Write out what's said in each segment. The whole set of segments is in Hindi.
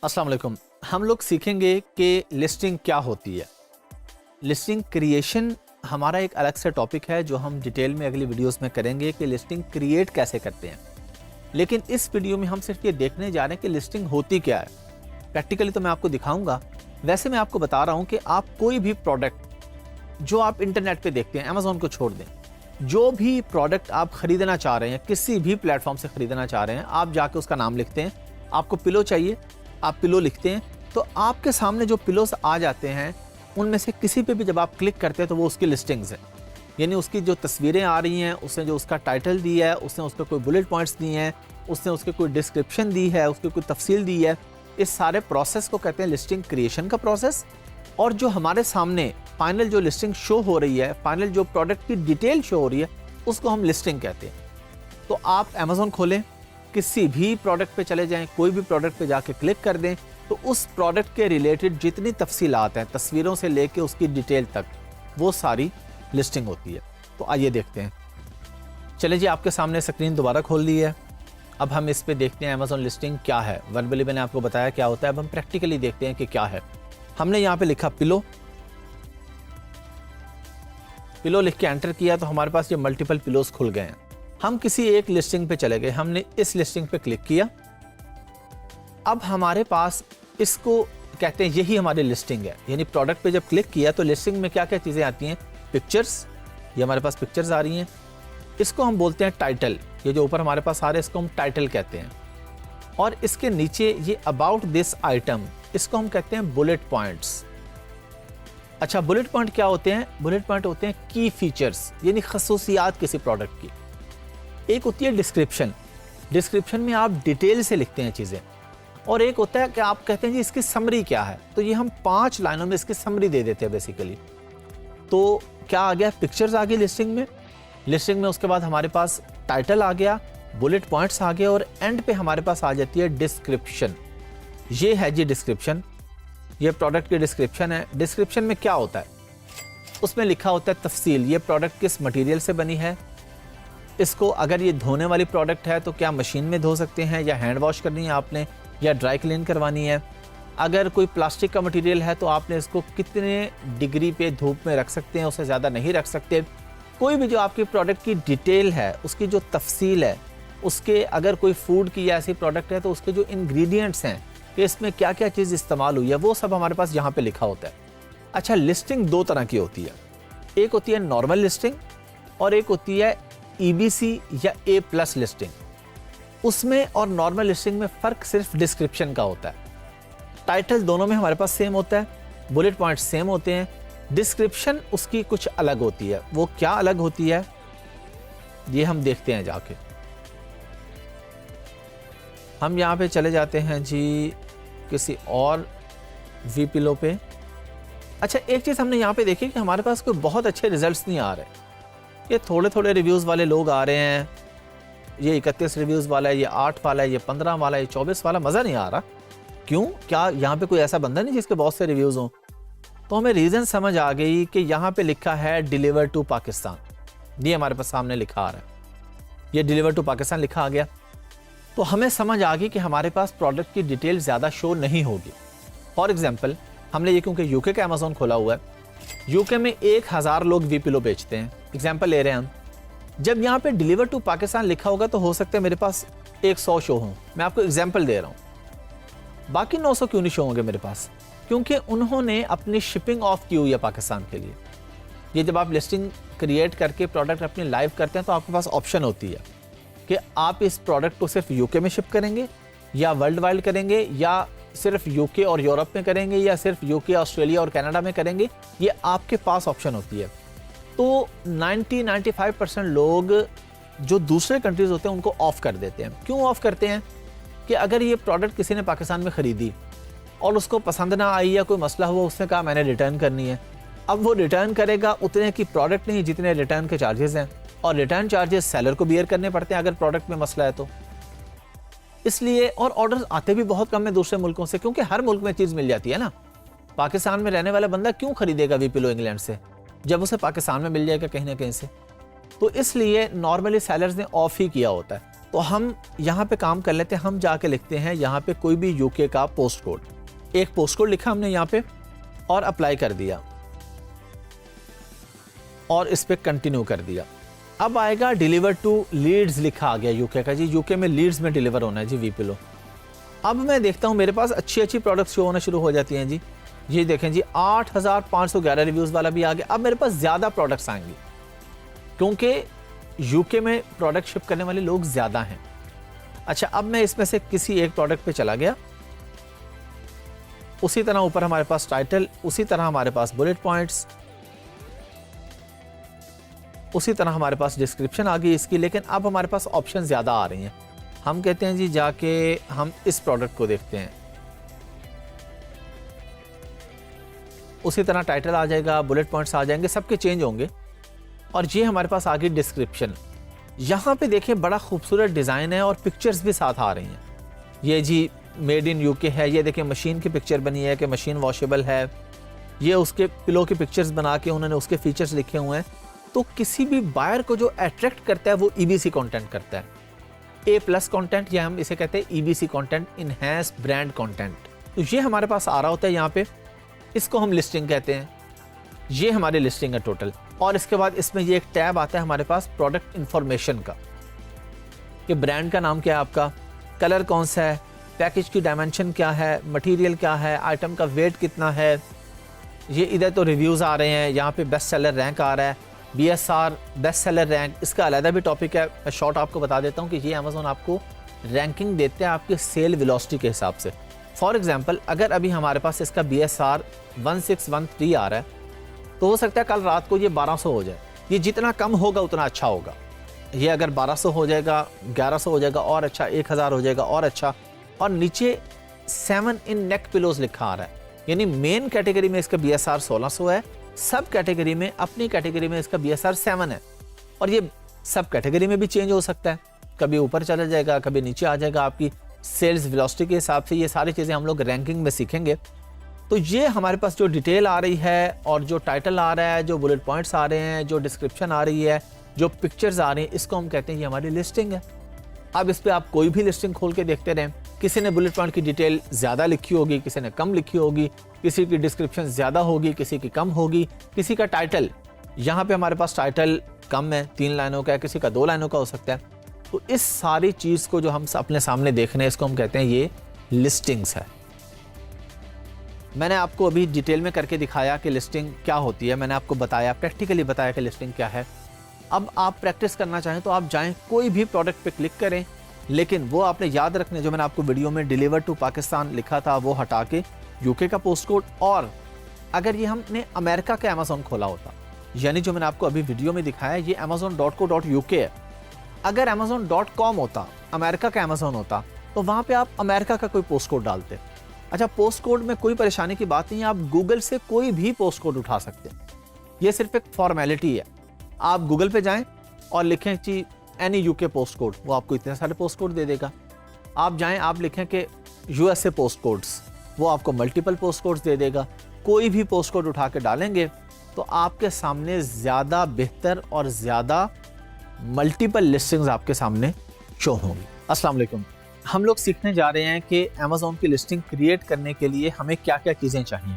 अस्सलाम वालेकुम। हम लोग सीखेंगे कि लिस्टिंग क्या होती है। लिस्टिंग क्रिएशन हमारा एक अलग से टॉपिक है जो हम डिटेल में अगली वीडियोस में करेंगे कि लिस्टिंग क्रिएट कैसे करते हैं। लेकिन इस वीडियो में हम सिर्फ ये देखने जा रहे हैं कि लिस्टिंग होती क्या है। प्रैक्टिकली तो मैं आपको दिखाऊंगा। वैसे मैं आपको बता रहा हूँ कि आप कोई भी प्रोडक्ट जो आप इंटरनेट पे देखते हैं, अमेज़ॉन को छोड़ दें, जो भी प्रोडक्ट आप खरीदना चाह रहे हैं, किसी भी प्लेटफॉर्म से खरीदना चाह रहे हैं, आप जाके उसका नाम लिखते हैं। आपको पिलो चाहिए, आप पिलो लिखते हैं तो आपके सामने जो पिलोस आ जाते हैं उनमें से किसी पे भी जब आप क्लिक करते हैं तो वो उसकी लिस्टिंग्स है। यानी उसकी जो तस्वीरें आ रही हैं, उसने जो उसका टाइटल दिया है, उसने उसके कोई बुलेट पॉइंट्स दिए हैं, उसने उसके कोई डिस्क्रिप्शन दी है, उसकी कोई तफसील दी है। इस सारे प्रोसेस को कहते हैं लिस्टिंग क्रिएशन का प्रोसेस। और जो हमारे सामने फाइनल जो लिस्टिंग शो हो रही है, फाइनल जो प्रोडक्ट की डिटेल शो हो रही है, उसको हम लिस्टिंग कहते हैं। तो आप अमेज़ॉन खोलें, किसी भी प्रोडक्ट पे चले जाएं, कोई भी प्रोडक्ट पे जाके क्लिक कर दें तो उस प्रोडक्ट के रिलेटेड जितनी तफसीलात हैं, तस्वीरों से लेके उसकी डिटेल तक, वो सारी लिस्टिंग होती है। तो आइए देखते हैं। चलिए जी, आपके सामने स्क्रीन दोबारा खोल ली है। अब हम इस पे देखते हैं अमेज़ॉन लिस्टिंग क्या है। वर्बली मैंने आपको बताया क्या होता है, अब हम प्रैक्टिकली देखते हैं कि क्या है। हमने यहाँ पे लिखा पिलो, पिलो लिख के एंटर किया तो हमारे पास ये मल्टीपल पिलोस खुल गए हैं। हम किसी एक लिस्टिंग पे चले गए, हमने इस लिस्टिंग पे क्लिक किया। अब हमारे पास इसको कहते हैं, यही हमारी लिस्टिंग है। यानी प्रोडक्ट पे जब क्लिक किया तो लिस्टिंग में क्या क्या चीज़ें आती हैं, पिक्चर्स, ये हमारे पास पिक्चर्स आ रही हैं। इसको हम बोलते हैं टाइटल, ये जो ऊपर हमारे पास आ रहा है इसको हम टाइटल कहते हैं। और इसके नीचे ये अबाउट दिस आइटम, इसको हम कहते हैं बुलेट पॉइंट्स। अच्छा, बुलेट पॉइंट क्या होते हैं? बुलेट पॉइंट होते हैं की फीचर्स, यानी खसूसियात किसी प्रोडक्ट की। एक होती है डिस्क्रिप्शन, डिस्क्रिप्शन में आप डिटेल से लिखते हैं चीज़ें। और एक होता है कि आप कहते हैं जी इसकी समरी क्या है, तो ये हम 5 लाइनों में इसकी समरी दे देते हैं बेसिकली। तो क्या आ गया, पिक्चर्स आ गई लिस्टिंग में। लिस्टिंग में उसके बाद हमारे पास टाइटल आ गया, बुलेट पॉइंट्स आ गए और एंड पे हमारे पास आ जाती है डिस्क्रिप्शन। ये है जी डिस्क्रिप्शन, ये प्रोडक्ट की डिस्क्रिप्शन है। डिस्क्रिप्शन में क्या होता है, उसमें लिखा होता है तफसील, ये प्रोडक्ट किस मटीरियल से बनी है, इसको अगर ये धोने वाली प्रोडक्ट है तो क्या मशीन में धो सकते हैं या हैंड वॉश करनी है आपने, या ड्राई क्लीन करवानी है। अगर कोई प्लास्टिक का मटेरियल है तो आपने इसको कितने डिग्री पे धूप में रख सकते हैं, उससे ज़्यादा नहीं रख सकते। कोई भी जो आपकी प्रोडक्ट की डिटेल है, उसकी जो तफसील है, उसके अगर कोई फूड की या ऐसी प्रोडक्ट है तो उसके जो इंग्रेडिएंट्स हैं कि इसमें क्या क्या चीज़ इस्तेमाल हुई है, वो सब हमारे पास यहाँ पे लिखा होता है। अच्छा, लिस्टिंग 2 तरह की होती है, एक होती है नॉर्मल लिस्टिंग और एक होती है EBC या A+ लिस्टिंग। उसमें और नॉर्मल लिस्टिंग में फ़र्क सिर्फ डिस्क्रिप्शन का होता है। टाइटल दोनों में हमारे पास सेम होता है, बुलेट पॉइंट सेम होते हैं, डिस्क्रिप्शन उसकी कुछ अलग होती है। वो क्या अलग होती है ये हम देखते हैं जाके। हम यहाँ पे चले जाते हैं जी किसी और वीपिलो पे। अच्छा, एक चीज़ हमने यहाँ पे देखी कि हमारे पास कोई बहुत अच्छे रिजल्ट्स नहीं आ रहे। ये थोड़े थोड़े रिव्यूज़ वाले लोग आ रहे हैं, ये 31 रिव्यूज़ वाला है, ये 8 वाला है, ये 15 वाला है, ये 24 वाला। मज़ा नहीं आ रहा। क्यों? क्या यहाँ पे कोई ऐसा बंदा नहीं जिसके बहुत से रिव्यूज़ हों? तो हमें रीज़न समझ आ गई कि यहाँ पे लिखा है डिलीवर टू पाकिस्तान। ये हमारे पास सामने लिखा आ रहा है, ये डिलीवर टू पाकिस्तान लिखा आ गया। तो हमें समझ आ गई कि हमारे पास प्रोडक्ट की डिटेल ज़्यादा शो नहीं होगी। फॉर एग्जाम्पल, हमने ये क्योंकि यूके का अमेज़ॉन खोला हुआ है, यूके में 1000 लोग वीपिलो बेचते हैं। एग्जाम्पल ले रहे हैं हम। जब यहाँ पे डिलीवर टू पाकिस्तान लिखा होगा तो हो सकता है मेरे पास 100 शो हों। मैं आपको एग्जाम्पल दे रहा हूँ। बाकी 900 क्यों नहीं शो होंगे मेरे पास? क्योंकि उन्होंने अपनी शिपिंग ऑफ की हुई है पाकिस्तान के लिए। ये जब आप लिस्टिंग क्रिएट करके प्रोडक्ट अपनी लाइव करते हैं तो आपके पास ऑप्शन होती है कि आप इस प्रोडक्ट को सिर्फ यूके में शिप करेंगे या वर्ल्ड वाइड करेंगे, या सिर्फ यूके और यूरोप में करेंगे, या सिर्फ यूके, ऑस्ट्रेलिया और कनाडा में करेंगे। ये आपके पास ऑप्शन होती है। तो 90-95% लोग जो दूसरे कंट्रीज़ होते हैं उनको ऑफ़ कर देते हैं। क्यों ऑफ़ करते हैं? कि अगर ये प्रोडक्ट किसी ने पाकिस्तान में ख़रीदी और उसको पसंद ना आई या कोई मसला हुआ, उसने कहा मैंने रिटर्न करनी है, अब वो रिटर्न करेगा उतने की प्रोडक्ट नहीं जितने रिटर्न के चार्जेस हैं, और रिटर्न चार्जेस सेलर को बियर करने पड़ते हैं अगर प्रोडक्ट में मसला है तो। इसलिए और ऑर्डर्स आते भी बहुत कम है दूसरे मुल्कों से, क्योंकि हर मुल्क में चीज़ मिल जाती है ना। पाकिस्तान में रहने वाला बंदा क्यों खरीदेगा वीपिलो इंग्लैंड से जब उसे पाकिस्तान में मिल जाएगा कहीं ना कहीं से? तो इसलिए नॉर्मली सेलर्स ने ऑफ ही किया होता है। तो हम यहाँ पे काम कर लेते हैं, हम जाके लिखते हैं यहाँ पे कोई भी यूके का पोस्ट कोड, एक पोस्ट कोड लिखा हमने यहाँ पे और अप्लाई कर दिया और इस पे कंटिन्यू कर दिया। अब आएगा डिलीवर टू लीड्स, लिखा आ गया यूके का जी, यूके में लीड्स में डिलीवर होना है जी वीपिलो। अब मैं देखता हूँ मेरे पास अच्छी अच्छी प्रोडक्ट्स शो होना शुरू हो जाती हैं जी। ये देखें जी 8511 रिव्यूज़ वाला भी आ गया। अब मेरे पास ज़्यादा प्रोडक्ट्स आएंगी क्योंकि यूके में प्रोडक्ट शिप करने वाले लोग ज़्यादा हैं। अच्छा, अब मैं इसमें से किसी एक प्रोडक्ट पे चला गया, उसी तरह ऊपर हमारे पास टाइटल, उसी तरह हमारे पास बुलेट पॉइंट्स, उसी तरह हमारे पास डिस्क्रिप्शन आ गई इसकी। लेकिन अब हमारे पास ऑप्शन ज़्यादा आ रही हैं। हम कहते हैं जी जाके हम इस प्रोडक्ट को देखते हैं, उसी तरह टाइटल आ जाएगा, बुलेट पॉइंट्स आ जाएंगे, सबके चेंज होंगे। और ये हमारे पास आ गई डिस्क्रिप्शन। यहाँ पे देखें बड़ा खूबसूरत डिज़ाइन है और पिक्चर्स भी साथ आ रही हैं। ये जी मेड इन यूके है, ये देखें मशीन की पिक्चर बनी है कि मशीन वॉशेबल है, ये उसके पिलो की पिक्चर्स बना के उन्होंने उसके फीचर्स लिखे हुए हैं। तो किसी भी बायर को जो अट्रैक्ट करता है वो EBC कंटेंट करता है, A+ कंटेंट, या हम इसे कहते हैं EBC content, enhance brand content. तो ये हमारे पास आ रहा होता है यहाँ पे, इसको हम लिस्टिंग कहते हैं। ये हमारी लिस्टिंग है टोटल। और इसके बाद इसमें ये एक टैब आता है हमारे पास प्रोडक्ट इंफॉर्मेशन का, कि ब्रांड का नाम क्या है आपका, कलर कौन सा है, पैकेज की डायमेंशन क्या है, मटेरियल क्या है, आइटम का वेट कितना है। ये इधर तो रिव्यूज़ आ रहे हैं, यहाँ पे बेस्ट सेलर रैंक आ रहा है, BSR बेस्ट सेलर रैंक, इसका अलग भी टॉपिक है। मैं शॉर्ट आपको बता देता हूँ कि ये अमेज़ॉन आपको रैंकिंग देते हैं आपके सेल वेलोसिटी के हिसाब से। फॉर एग्जांपल अगर अभी हमारे पास इसका BSR 1613 आ रहा है, तो हो सकता है कल रात को ये 1200 हो जाए। ये जितना कम होगा उतना अच्छा होगा। ये अगर 1200 हो जाएगा, 1100 हो जाएगा और अच्छा, 1000 हो जाएगा और अच्छा। और नीचे 7 इन नेक पिलोज लिखा आ रहा है, यानी मेन कैटेगरी में इसका BSR 1600 है, सब कैटेगरी में, अपनी कैटेगरी में इसका BSR 7 है। और ये सब कैटेगरी में भी चेंज हो सकता है, कभी ऊपर चला जाएगा, कभी नीचे आ जाएगा, आपकी सेल्स वेलोसिटी के हिसाब से। ये सारी चीज़ें हम लोग रैंकिंग में सीखेंगे। तो ये हमारे पास जो डिटेल आ रही है और जो टाइटल आ रहा है, जो बुलेट पॉइंट्स आ रहे हैं, जो डिस्क्रिप्शन आ रही है, जो पिक्चर्स आ रही हैं, इसको हम कहते हैं ये हमारी लिस्टिंग है। अब इस पर आप कोई भी लिस्टिंग खोल के देखते रहें, किसी ने बुलेट पॉइंट की डिटेल ज़्यादा लिखी होगी, किसी ने कम लिखी होगी, किसी की डिस्क्रिप्शन ज़्यादा होगी, किसी की कम होगी, किसी का टाइटल, यहाँ पे हमारे पास टाइटल कम है, 3 लाइनों का है, किसी का 2 लाइनों का हो सकता है। तो इस सारी चीज़ को जो हम अपने सामने देख रहे हैं, इसको हम कहते हैं ये लिस्टिंग्स है। मैंने आपको अभी डिटेल में करके दिखाया कि लिस्टिंग क्या होती है, मैंने आपको बताया, प्रैक्टिकली बताया कि लिस्टिंग क्या है। अब आप प्रैक्टिस करना चाहें तो आप जाएं, कोई भी प्रोडक्ट पे क्लिक करें, लेकिन वो आपने याद रखने, जो मैंने आपको वीडियो में डिलीवर टू पाकिस्तान लिखा था वो हटा के यूके का पोस्ट कोड। और अगर ये हमने अमेरिका का अमेज़ॉन खोला होता, यानी जो मैंने आपको अभी वीडियो में दिखाया ये amazon.co.uk है, अगर amazon.com होता, अमेरिका का अमेज़ॉन होता, तो वहाँ पे आप अमेरिका का कोई पोस्ट कोड डालते। अच्छा, पोस्ट कोड में कोई परेशानी की बात नहीं है, आप गूगल से कोई भी पोस्ट कोड उठा सकते हैं, ये सिर्फ एक फॉर्मेलिटी है। आप गूगल पे जाएं और लिखें कि एनी यूके पोस्ट कोड, वो आपको इतने सारे पोस्ट कोड दे देगा। आप जाएं, आप लिखें कि USA पोस्ट कोड्स, वो आपको मल्टीपल पोस्ट कोड्स दे देगा। कोई भी पोस्ट कोड उठा के डालेंगे तो आपके सामने ज़्यादा बेहतर और ज़्यादा मल्टीपल लिस्टिंग्स आपके सामने शो होंगी। अस्सलाम वालेकुम। हम लोग सीखने जा रहे हैं कि अमेज़ॉन की लिस्टिंग क्रिएट करने के लिए हमें क्या क्या चीज़ें चाहिए,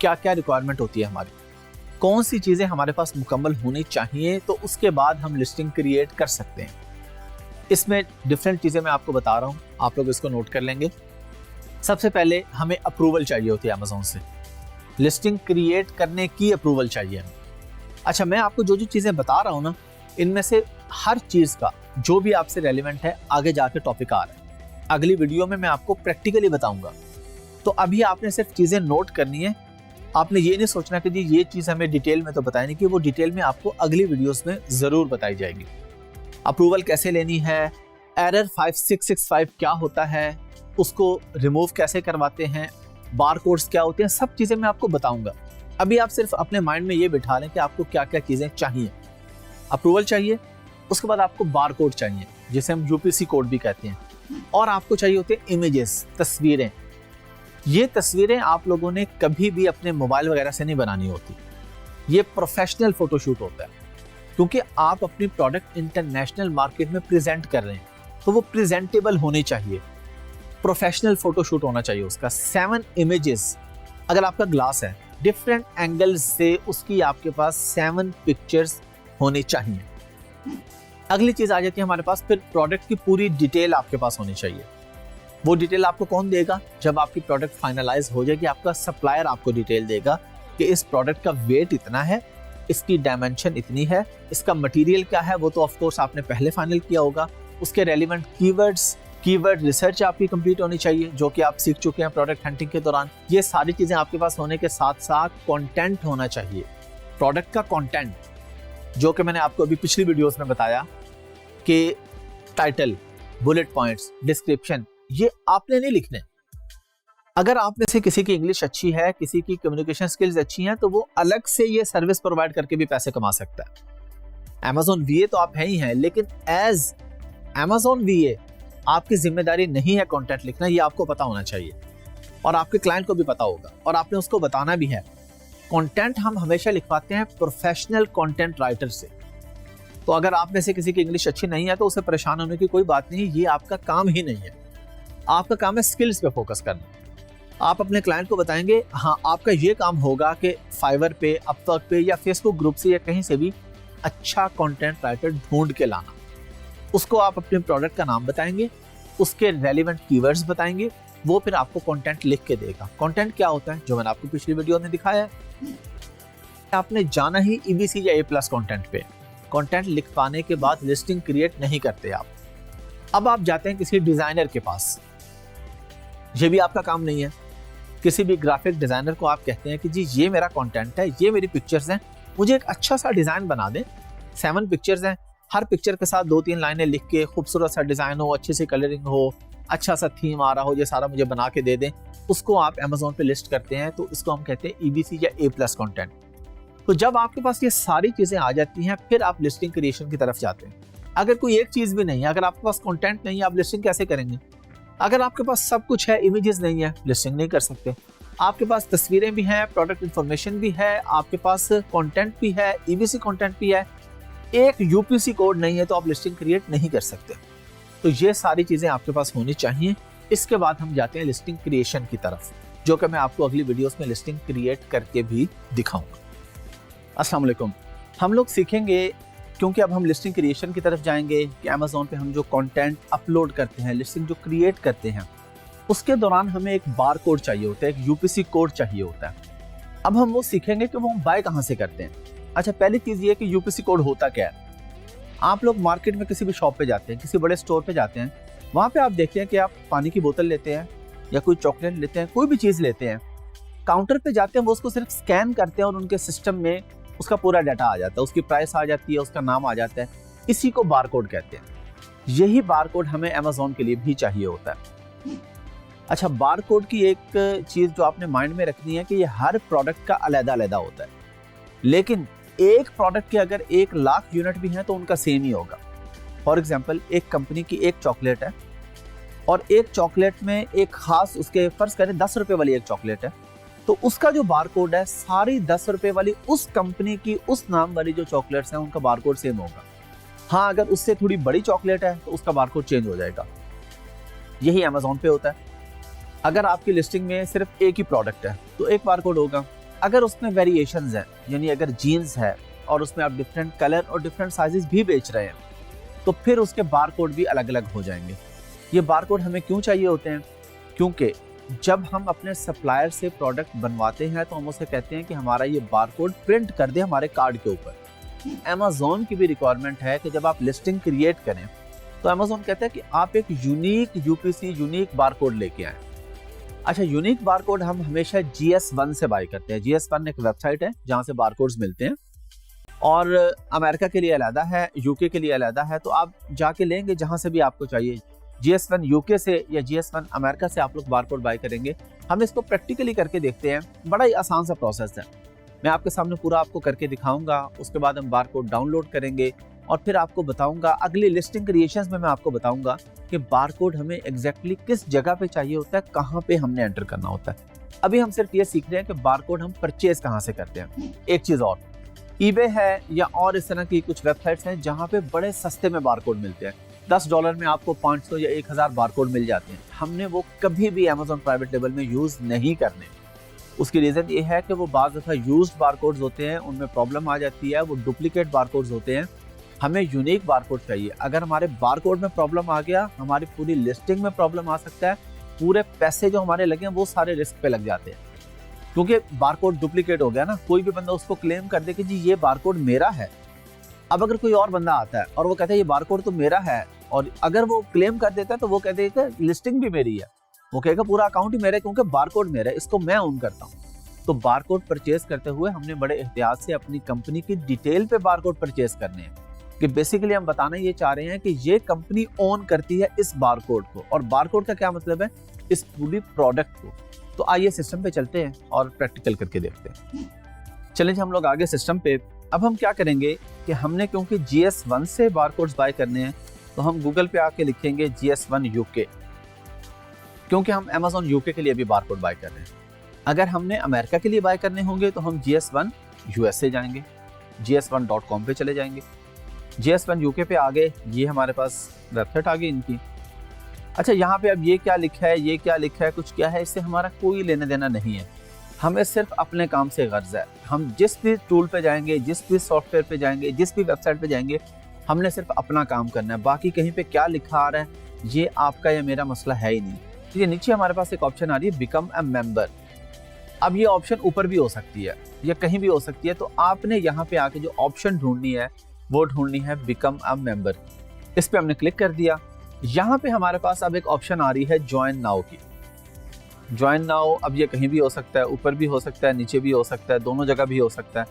क्या क्या रिक्वायरमेंट होती है हमारी, कौन सी चीज़ें हमारे पास मुकम्मल होनी चाहिए, तो उसके बाद हम लिस्टिंग क्रिएट कर सकते हैं। इसमें डिफरेंट चीज़ें मैं आपको बता रहा हूँ, आप लोग इसको नोट कर लेंगे। सबसे पहले हमें अप्रूवल चाहिए होती है अमेज़ॉन से, लिस्टिंग क्रिएट करने की अप्रूवल चाहिए हमें। अच्छा, मैं आपको जो जो चीज़ें बता रहा हूँ ना, इनमें से हर चीज़ का जो भी आपसे रेलिवेंट है आगे जाके टॉपिक आ रहा है, अगली वीडियो में मैं आपको प्रैक्टिकली बताऊंगा। तो अभी आपने सिर्फ चीज़ें नोट करनी है, आपने ये नहीं सोचना कि जी ये चीज़ हमें डिटेल में तो बताई नहीं, कि वो डिटेल में आपको अगली वीडियोस में ज़रूर बताई जाएगी। अप्रूवल कैसे लेनी है, एरर 5665 क्या होता है, उसको रिमूव कैसे करवाते हैं, बार कोड्स क्या होते हैं, सब चीज़ें मैं आपको बताऊंगा। अभी आप सिर्फ अपने माइंड में ये बिठा लें कि आपको क्या क्या चीज़ें चाहिए। अप्रूवल चाहिए, उसके बाद आपको बार कोड चाहिए जिसे हम UPC कोड भी कहते हैं, और आपको चाहिए होते हैं इमेजेस, तस्वीरें। ये तस्वीरें आप लोगों ने कभी भी अपने मोबाइल वगैरह से नहीं बनानी होती, ये प्रोफेशनल फोटोशूट होता है, क्योंकि आप अपनी प्रोडक्ट इंटरनेशनल मार्केट में प्रेजेंट कर रहे हैं। तो वो प्रेजेंटेबल होने चाहिए, प्रोफेशनल फोटोशूट होना चाहिए उसका। 7 इमेजेस, अगर आपका ग्लास है डिफरेंट एंगल से उसकी आपके पास 7 पिक्चर्स होने चाहिए। अगली चीज आ जाती है हमारे पास फिर प्रोडक्ट की पूरी डिटेल आपके पास होनी चाहिए। वो डिटेल आपको कौन देगा? जब आपकी प्रोडक्ट फाइनलाइज हो जाएगी, आपका सप्लायर आपको डिटेल देगा कि इस प्रोडक्ट का वेट इतना है, इसकी डायमेंशन इतनी है, इसका मटेरियल क्या है, वो तो ऑफ कोर्स आपने पहले फाइनल किया होगा। उसके रेलिवेंट कीवर्ड्स, कीवर्ड रिसर्च आपकी कंप्लीट होनी चाहिए जो कि आप सीख चुके हैं प्रोडक्ट हंटिंग के दौरान। ये सारी चीजें आपके पास होने के साथ साथ कंटेंट होना चाहिए, प्रोडक्ट का कंटेंट, जो कि मैंने आपको अभी पिछली वीडियोस में बताया कि टाइटल, बुलेट पॉइंट्स, डिस्क्रिप्शन, ये आपने नहीं लिखने। अगर आप में से किसी की इंग्लिश अच्छी है, किसी की कम्युनिकेशन स्किल्स अच्छी हैं, तो वो अलग से ये सर्विस प्रोवाइड करके भी पैसे कमा सकता है। Amazon VA तो आप है ही हैं, लेकिन एज Amazon VA आपकी जिम्मेदारी नहीं है कंटेंट लिखना, ये आपको पता होना चाहिए और आपके क्लाइंट को भी पता होगा और आपने उसको बताना भी है। कंटेंट हम हमेशा लिखवाते हैं प्रोफेशनल कंटेंट राइटर से। तो अगर आप में से किसी की इंग्लिश अच्छी नहीं है तो उसे परेशान होने की कोई बात नहीं, ये आपका काम ही नहीं है। आपका काम है स्किल्स पे फोकस करना। आप अपने क्लाइंट को बताएंगे, हाँ आपका ये काम होगा कि फाइवर पे, अपवर्क पे या फेसबुक ग्रुप से या कहीं से भी अच्छा कंटेंट राइटर ढूंढ के लाना। उसको आप अपने प्रोडक्ट का नाम बताएंगे, उसके रेलिवेंट कीवर्ड्स बताएंगे, वो फिर आपको कंटेंट लिख के देगा। कंटेंट क्या होता है, जो मैंने आपको पिछली वीडियो में दिखाया है। आपने जाना ही EBC या A+ कंटेंट पे। कंटेंट लिखवाने के बाद लिस्टिंग क्रिएट नहीं करते आप। अब आप जाते हैं किसी डिजाइनर के पास, ये भी आपका काम नहीं है। किसी भी ग्राफिक डिजाइनर को आप कहते हैं कि जी ये मेरा कंटेंट है, ये मेरी पिक्चर्स हैं, मुझे एक अच्छा सा डिजाइन बना दें। 7 पिक्चर्स हैं, हर पिक्चर के साथ 2-3 लाइनें लिख के खूबसूरत सा डिजाइन हो, अच्छी सी कलरिंग हो, अच्छा सा थीम आ रहा हो, ये सारा मुझे बना के दे दें। उसको आप Amazon पे लिस्ट करते हैं, तो इसको हम कहते हैं EBC या A+ कंटेंट। तो जब आपके पास ये सारी चीजें आ जाती हैं, फिर आप लिस्टिंग क्रिएशन की तरफ जाते हैं। अगर कोई एक चीज भी नहीं है, अगर आपके पास कंटेंट नहीं है, आप लिस्टिंग कैसे करेंगे? अगर आपके पास सब कुछ है, इमेजेस नहीं है, लिस्टिंग नहीं कर सकते। आपके पास तस्वीरें भी हैं, प्रोडक्ट इंफॉर्मेशन भी है, आपके पास कंटेंट भी है, EBC कंटेंट भी है, एक UPC कोड नहीं है, तो आप लिस्टिंग क्रिएट नहीं कर सकते। तो ये सारी चीजें आपके पास होनी चाहिए। इसके बाद हम जाते हैं लिस्टिंग क्रिएशन की तरफ, जो कि मैं आपको अगली वीडियोस में लिस्टिंग क्रिएट करके भी दिखाऊंगा। अस्सलाम वालेकुम। हम लोग सीखेंगे, क्योंकि अब हम लिस्टिंग क्रिएशन की तरफ जाएंगे कि Amazon पे हम जो कंटेंट अपलोड करते हैं, लिस्टिंग जो क्रिएट करते हैं, उसके दौरान हमें एक बार कोड चाहिए होता है, एक UPC कोड चाहिए होता है। अब हम वो सीखेंगे कि वो हम बाय कहाँ से करते हैं। अच्छा, पहली चीज़ ये कि UPC कोड होता क्या है। आप लोग मार्केट में किसी भी शॉप पे जाते हैं, किसी बड़े स्टोर पे जाते हैं, वहाँ पे आप देखते हैं कि आप पानी की बोतल लेते हैं या कोई चॉकलेट लेते हैं, कोई भी चीज़ लेते हैं, काउंटर पे जाते हैं, वो उसको सिर्फ स्कैन करते हैं और उनके सिस्टम में उसका पूरा डाटा आ जाता है, उसकी प्राइस आ जाती है, उसका नाम आ जाता है। इसी को बारकोड कहते हैं। यही बारकोड हमें Amazon के लिए भी चाहिए होता है। अच्छा, बारकोड की एक चीज़ जो आपने माइंड में रखनी है कि ये हर प्रोडक्ट का अलग-अलग होता है, लेकिन एक प्रोडक्ट के अगर 1 लाख यूनिट भी हैं तो उनका सेम ही होगा। फॉर एग्जाम्पल, एक कंपनी की एक चॉकलेट है और एक चॉकलेट में एक खास, उसके फर्ज करें 10 रुपए वाली एक चॉकलेट है, तो उसका जो बारकोड है, सारी 10 रुपए वाली उस कंपनी की उस नाम वाली जो चॉकलेट्स हैं उनका बारकोड सेम होगा। हाँ, अगर उससे थोड़ी बड़ी चॉकलेट है तो उसका बारकोड चेंज हो जाएगा। यही Amazon पे होता है। अगर आपकी लिस्टिंग में सिर्फ एक ही प्रोडक्ट है तो एक बारकोड होगा। अगर उसमें वेरिएशंस हैं, यानी अगर जीन्स है और उसमें आप डिफरेंट कलर और डिफरेंट साइजेस भी बेच रहे हैं, तो फिर उसके बारकोड भी अलग अलग हो जाएंगे। ये बारकोड हमें क्यों चाहिए होते हैं? क्योंकि जब हम अपने सप्लायर से प्रोडक्ट बनवाते हैं तो हम उसे कहते हैं कि हमारा ये बारकोड प्रिंट कर दे हमारे कार्ड के ऊपर। Amazon की भी रिक्वायरमेंट है कि जब आप लिस्टिंग क्रिएट करें तो Amazon कहता है कि आप एक यूनिक UPC, यूनिक बारकोड लेके आए। अच्छा, यूनिक बारकोड हम हमेशा GS1 से बाय करते हैं। GS1 एक वेबसाइट है जहाँ से बारकोड्स मिलते हैं और अमेरिका के लिए अलग है, UK के लिए अलग है, तो आप जाके लेंगे जहाँ से भी आपको चाहिए। GS1 UK से या GS1 अमेरिका से आप लोग बारकोड बाय करेंगे। हम इसको प्रैक्टिकली करके देखते हैं, बड़ा ही आसान सा प्रोसेस है। मैं आपके सामने पूरा आपको करके दिखाऊंगा, उसके बाद हम बारकोड डाउनलोड करेंगे और फिर आपको बताऊंगा, अगली लिस्टिंग क्रिएशंस में मैं आपको बताऊंगा कि बारकोड हमें एग्जैक्टली किस जगह पे चाहिए होता है, कहाँ पे हमने एंटर करना होता है। अभी हम सिर्फ ये सीख रहे हैं कि बारकोड हम परचेज कहाँ से करते हैं। एक चीज़ और, eBay है या और इस तरह की कुछ वेबसाइट्स हैं जहाँ पे बड़े सस्ते में बारकोड मिलते हैं। $10 में आपको 500 या 1000 बारकोड मिल जाते हैं। हमने वो कभी भी Amazon प्राइवेट लेबल में यूज़ नहीं करने। उसकी रीज़न ये है कि वो बाज़ दफ़ा यूज्ड बारकोड्स होते हैं, उनमें प्रॉब्लम आ जाती है, वो डुप्लीकेट बारकोड्स होते हैं। हमें यूनिक बारकोड चाहिए। अगर हमारे बारकोड में प्रॉब्लम आ गया, हमारी पूरी लिस्टिंग में प्रॉब्लम आ सकता है, पूरे पैसे जो हमारे लगे हैं वो सारे रिस्क पे लग जाते हैं, क्योंकि बारकोड डुप्लीकेट हो गया ना। कोई भी बंदा उसको क्लेम कर दे कि जी ये बारकोड मेरा है। अब अगर कोई और बंदा आता है और वो कहता है ये बारकोड तो मेरा है, और अगर वो क्लेम कर देता है तो वो कहते हैं कि लिस्टिंग भी मेरी है, वो कहेगा पूरा अकाउंट ही मेरा है क्योंकि बारकोड मेरा है, इसको मैं ओन करता हूँ। तो बारकोड परचेज करते हुए हमने बड़े एहतियात से अपनी कंपनी की डिटेल पे बारकोड परचेज करने हैं, कि बेसिकली हम बताना ये चाह रहे हैं कि ये कंपनी ओन करती है इस बारकोड को। और बारकोड का क्या मतलब है, इस पूरी प्रोडक्ट को। तो आइए सिस्टम पे चलते हैं और प्रैक्टिकल करके देखते हैं। चलें जी हम लोग आगे सिस्टम पे। अब हम क्या करेंगे कि हमने क्योंकि GS1 से बारकोड्स बाय करने हैं, तो हम गूगल पे आके लिखेंगे GS1 UK, क्योंकि हम Amazon UK के लिए भी बारकोड बाय कर रहे हैं। अगर हमने अमेरिका के लिए बाय करने होंगे तो हम GS1 USA जाएंगे, gs1.com पे चले जाएंगे। GS1 UK पे आगे ये हमारे पास वेबसाइट आ गई इनकी। अच्छा, यहाँ पे अब ये क्या लिखा है, ये क्या लिखा है, कुछ क्या है, इससे हमारा कोई लेना देना नहीं है। हमें सिर्फ अपने काम से गर्ज है। हम जिस भी टूल पे जाएंगे, जिस भी सॉफ्टवेयर पे जाएंगे, जिस भी वेबसाइट पे जाएंगे, हमने सिर्फ अपना काम करना है। बाकी कहीं पे क्या लिखा आ रहा है ये आपका या मेरा मसला है ही नहीं। तो ये नीचे हमारे पास एक ऑप्शन आ रही है बिकम अ मेंबर। अब ये ऑप्शन ऊपर भी हो सकती है या कहीं भी हो सकती है, तो आपने यहाँ पे आके जो ऑप्शन ढूंढनी है वो ढूंढनी है बिकम अ मेंबर। इस पे हमने क्लिक कर दिया। यहाँ पे हमारे पास अब एक ऑप्शन आ रही है ज्वाइन नाउ की। ज्वाइन नाउ, अब ये कहीं भी हो सकता है, ऊपर भी हो सकता है, नीचे भी हो सकता है, दोनों जगह भी हो सकता है।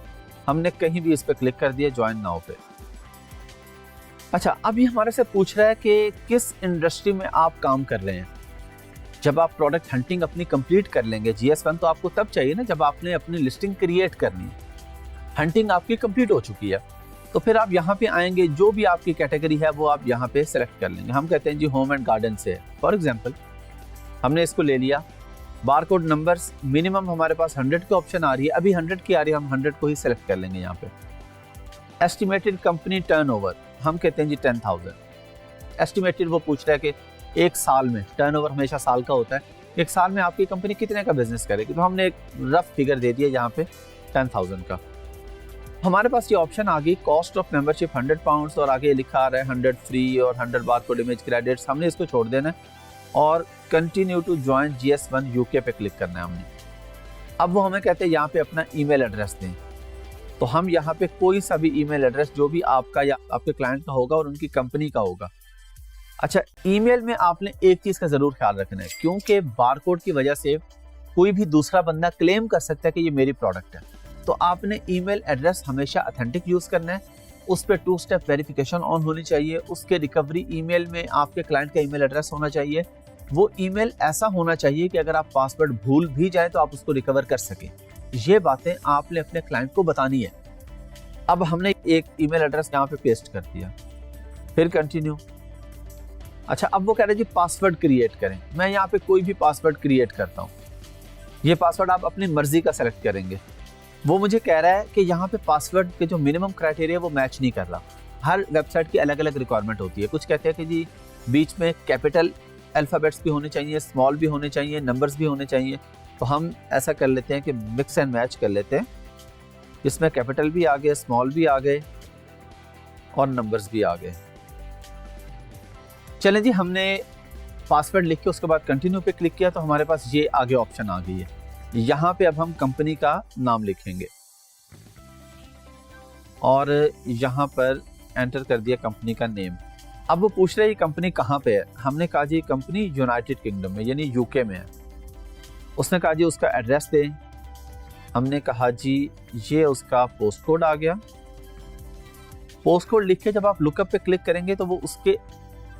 हमने कहीं भी इस पे क्लिक कर दिया ज्वाइन नाउ पे। अच्छा, अब ये हमारे से पूछ रहा है कि किस इंडस्ट्री में आप काम कर रहे हैं। जब आप प्रोडक्ट हंटिंग अपनी कंप्लीट कर लेंगे, GS1 तो आपको तब चाहिए ना जब आपने अपनी लिस्टिंग क्रिएट करनी है। हंटिंग आपकी कंप्लीट हो चुकी है, तो फिर आप यहाँ पे आएंगे, जो भी आपकी कैटेगरी है वो आप यहाँ पे सेलेक्ट कर लेंगे। हम कहते हैं जी होम एंड गार्डन से, फॉर एग्जांपल हमने इसको ले लिया। बारकोड नंबर्स मिनिमम हमारे पास 100 की ऑप्शन आ रही है, अभी 100 की आ रही है, हम 100 को ही सेलेक्ट कर लेंगे यहाँ पे। एस्टिमेटेड कंपनी टर्नओवर, हम कहते हैं जी 10,000। एस्टिमेटेड वो पूछ रहा है कि एक साल में, टर्नओवर हमेशा साल का होता है, एक साल में आपकी कंपनी कितने का बिजनेस करेगी, तो हमने एक रफ फिगर दे दिया यहाँ पे 10,000 का। हमारे पास ये ऑप्शन आ गई कॉस्ट ऑफ मेंबरशिप £100 और आगे लिखा आ रहा है 100 फ्री और 100 बारकोड इमेज क्रेडिट्स। हमने इसको छोड़ देना है और continue to join GS1 UK पे क्लिक करना है हमने। अब वो हमें कहते हैं यहाँ पे अपना ईमेल एड्रेस दें, तो हम यहाँ पे कोई सा भी ईमेल एड्रेस जो भी आपका या आपके क्लाइंट का होगा और उनकी कंपनी का होगा। अच्छा, ईमेल में आपने एक चीज का जरूर ख्याल रखना है, क्योंकि बारकोड की वजह से कोई भी दूसरा बंदा क्लेम कर सकता है कि ये मेरी प्रोडक्ट है। तो आपने ईमेल एड्रेस हमेशा ऑथेंटिक यूज करना है, उस पर 2 स्टेप वेरिफिकेशन ऑन होनी चाहिए, उसके रिकवरी ईमेल में आपके क्लाइंट का ईमेल एड्रेस होना चाहिए। वो ईमेल ऐसा होना चाहिए कि अगर आप पासवर्ड भूल भी जाए तो आप उसको रिकवर कर सकें। ये बातें आपने अपने क्लाइंट को बतानी है। अब हमने एक ईमेल एड्रेस यहाँ पे पेस्ट कर दिया, फिर कंटिन्यू। अच्छा, अब वो कह रहे हैं जी पासवर्ड क्रिएट करें। मैं यहाँ पे कोई भी पासवर्ड क्रिएट करता हूँ। ये पासवर्ड आप अपनी मर्जी का सेलेक्ट करेंगे। वो मुझे कह रहा है कि यहाँ पे पासवर्ड के जो मिनिमम क्राइटेरिया वो मैच नहीं कर रहा। हर वेबसाइट की अलग अलग रिक्वायरमेंट होती है। कुछ कहते हैं कि जी बीच में कैपिटल अल्फ़ाबेट्स भी होने चाहिए, स्मॉल भी होने चाहिए, नंबर्स भी होने चाहिए। तो हम ऐसा कर लेते हैं कि मिक्स एंड मैच कर लेते हैं, इसमें कैपिटल भी आ गए, स्मॉल भी आ गए और नंबर्स भी आ गए। चलें जी, हमने पासवर्ड लिख के उसके बाद कंटिन्यू पे क्लिक किया तो हमारे पास ये आगे ऑप्शन आ गई है। यहाँ पे अब हम कंपनी का नाम लिखेंगे और यहाँ पर एंटर कर दिया कंपनी का नेम। अब वो पूछ रहे हैं कंपनी कहाँ पे है। हमने कहा जी कंपनी यूनाइटेड किंगडम में यानी यूके में है। उसने कहा जी उसका एड्रेस दें। हमने कहा जी ये उसका पोस्ट कोड आ गया। पोस्ट कोड लिख के जब आप लुकअप पे क्लिक करेंगे तो वो उसके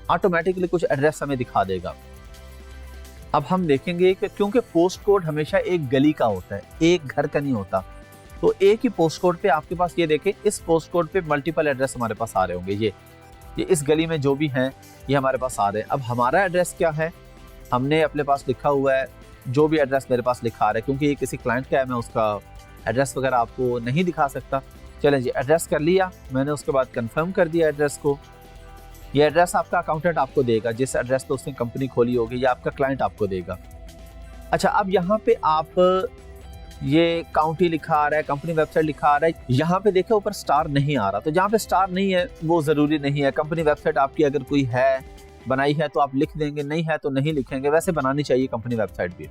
ऑटोमेटिकली कुछ एड्रेस हमें दिखा देगा। अब हम देखेंगे कि क्योंकि पोस्ट कोड हमेशा एक गली का होता है, एक घर का नहीं होता, तो एक ही पोस्ट कोड पे आपके पास, ये देखें इस पोस्ट कोड पे मल्टीपल एड्रेस हमारे पास आ रहे होंगे। ये इस गली में जो भी हैं ये हमारे पास आ रहे हैं। अब हमारा एड्रेस क्या है, हमने अपने पास लिखा हुआ है जो भी एड्रेस मेरे पास लिखा आ रहा है, क्योंकि ये किसी क्लाइंट का है, मैं उसका एड्रेस वगैरह आपको नहीं दिखा सकता। चलें जी, एड्रेस कर लिया मैंने, उसके बाद कंफर्म कर दिया एड्रेस को। ये एड्रेस आपका अकाउंटेंट आपको देगा, जिस एड्रेस पे उसने कंपनी खोली होगी, या आपका क्लाइंट आपको देगा। अच्छा, अब यहाँ पे आप ये काउंटी लिखा आ रहा है, कंपनी वेबसाइट लिखा आ रहा है, यहाँ पे देखो ऊपर स्टार नहीं आ रहा, तो जहाँ पे स्टार नहीं है वो ज़रूरी नहीं है। कंपनी वेबसाइट आपकी अगर कोई है, बनाई है तो आप लिख देंगे, नहीं है तो नहीं लिखेंगे। वैसे बनानी चाहिए कंपनी वेबसाइट भी,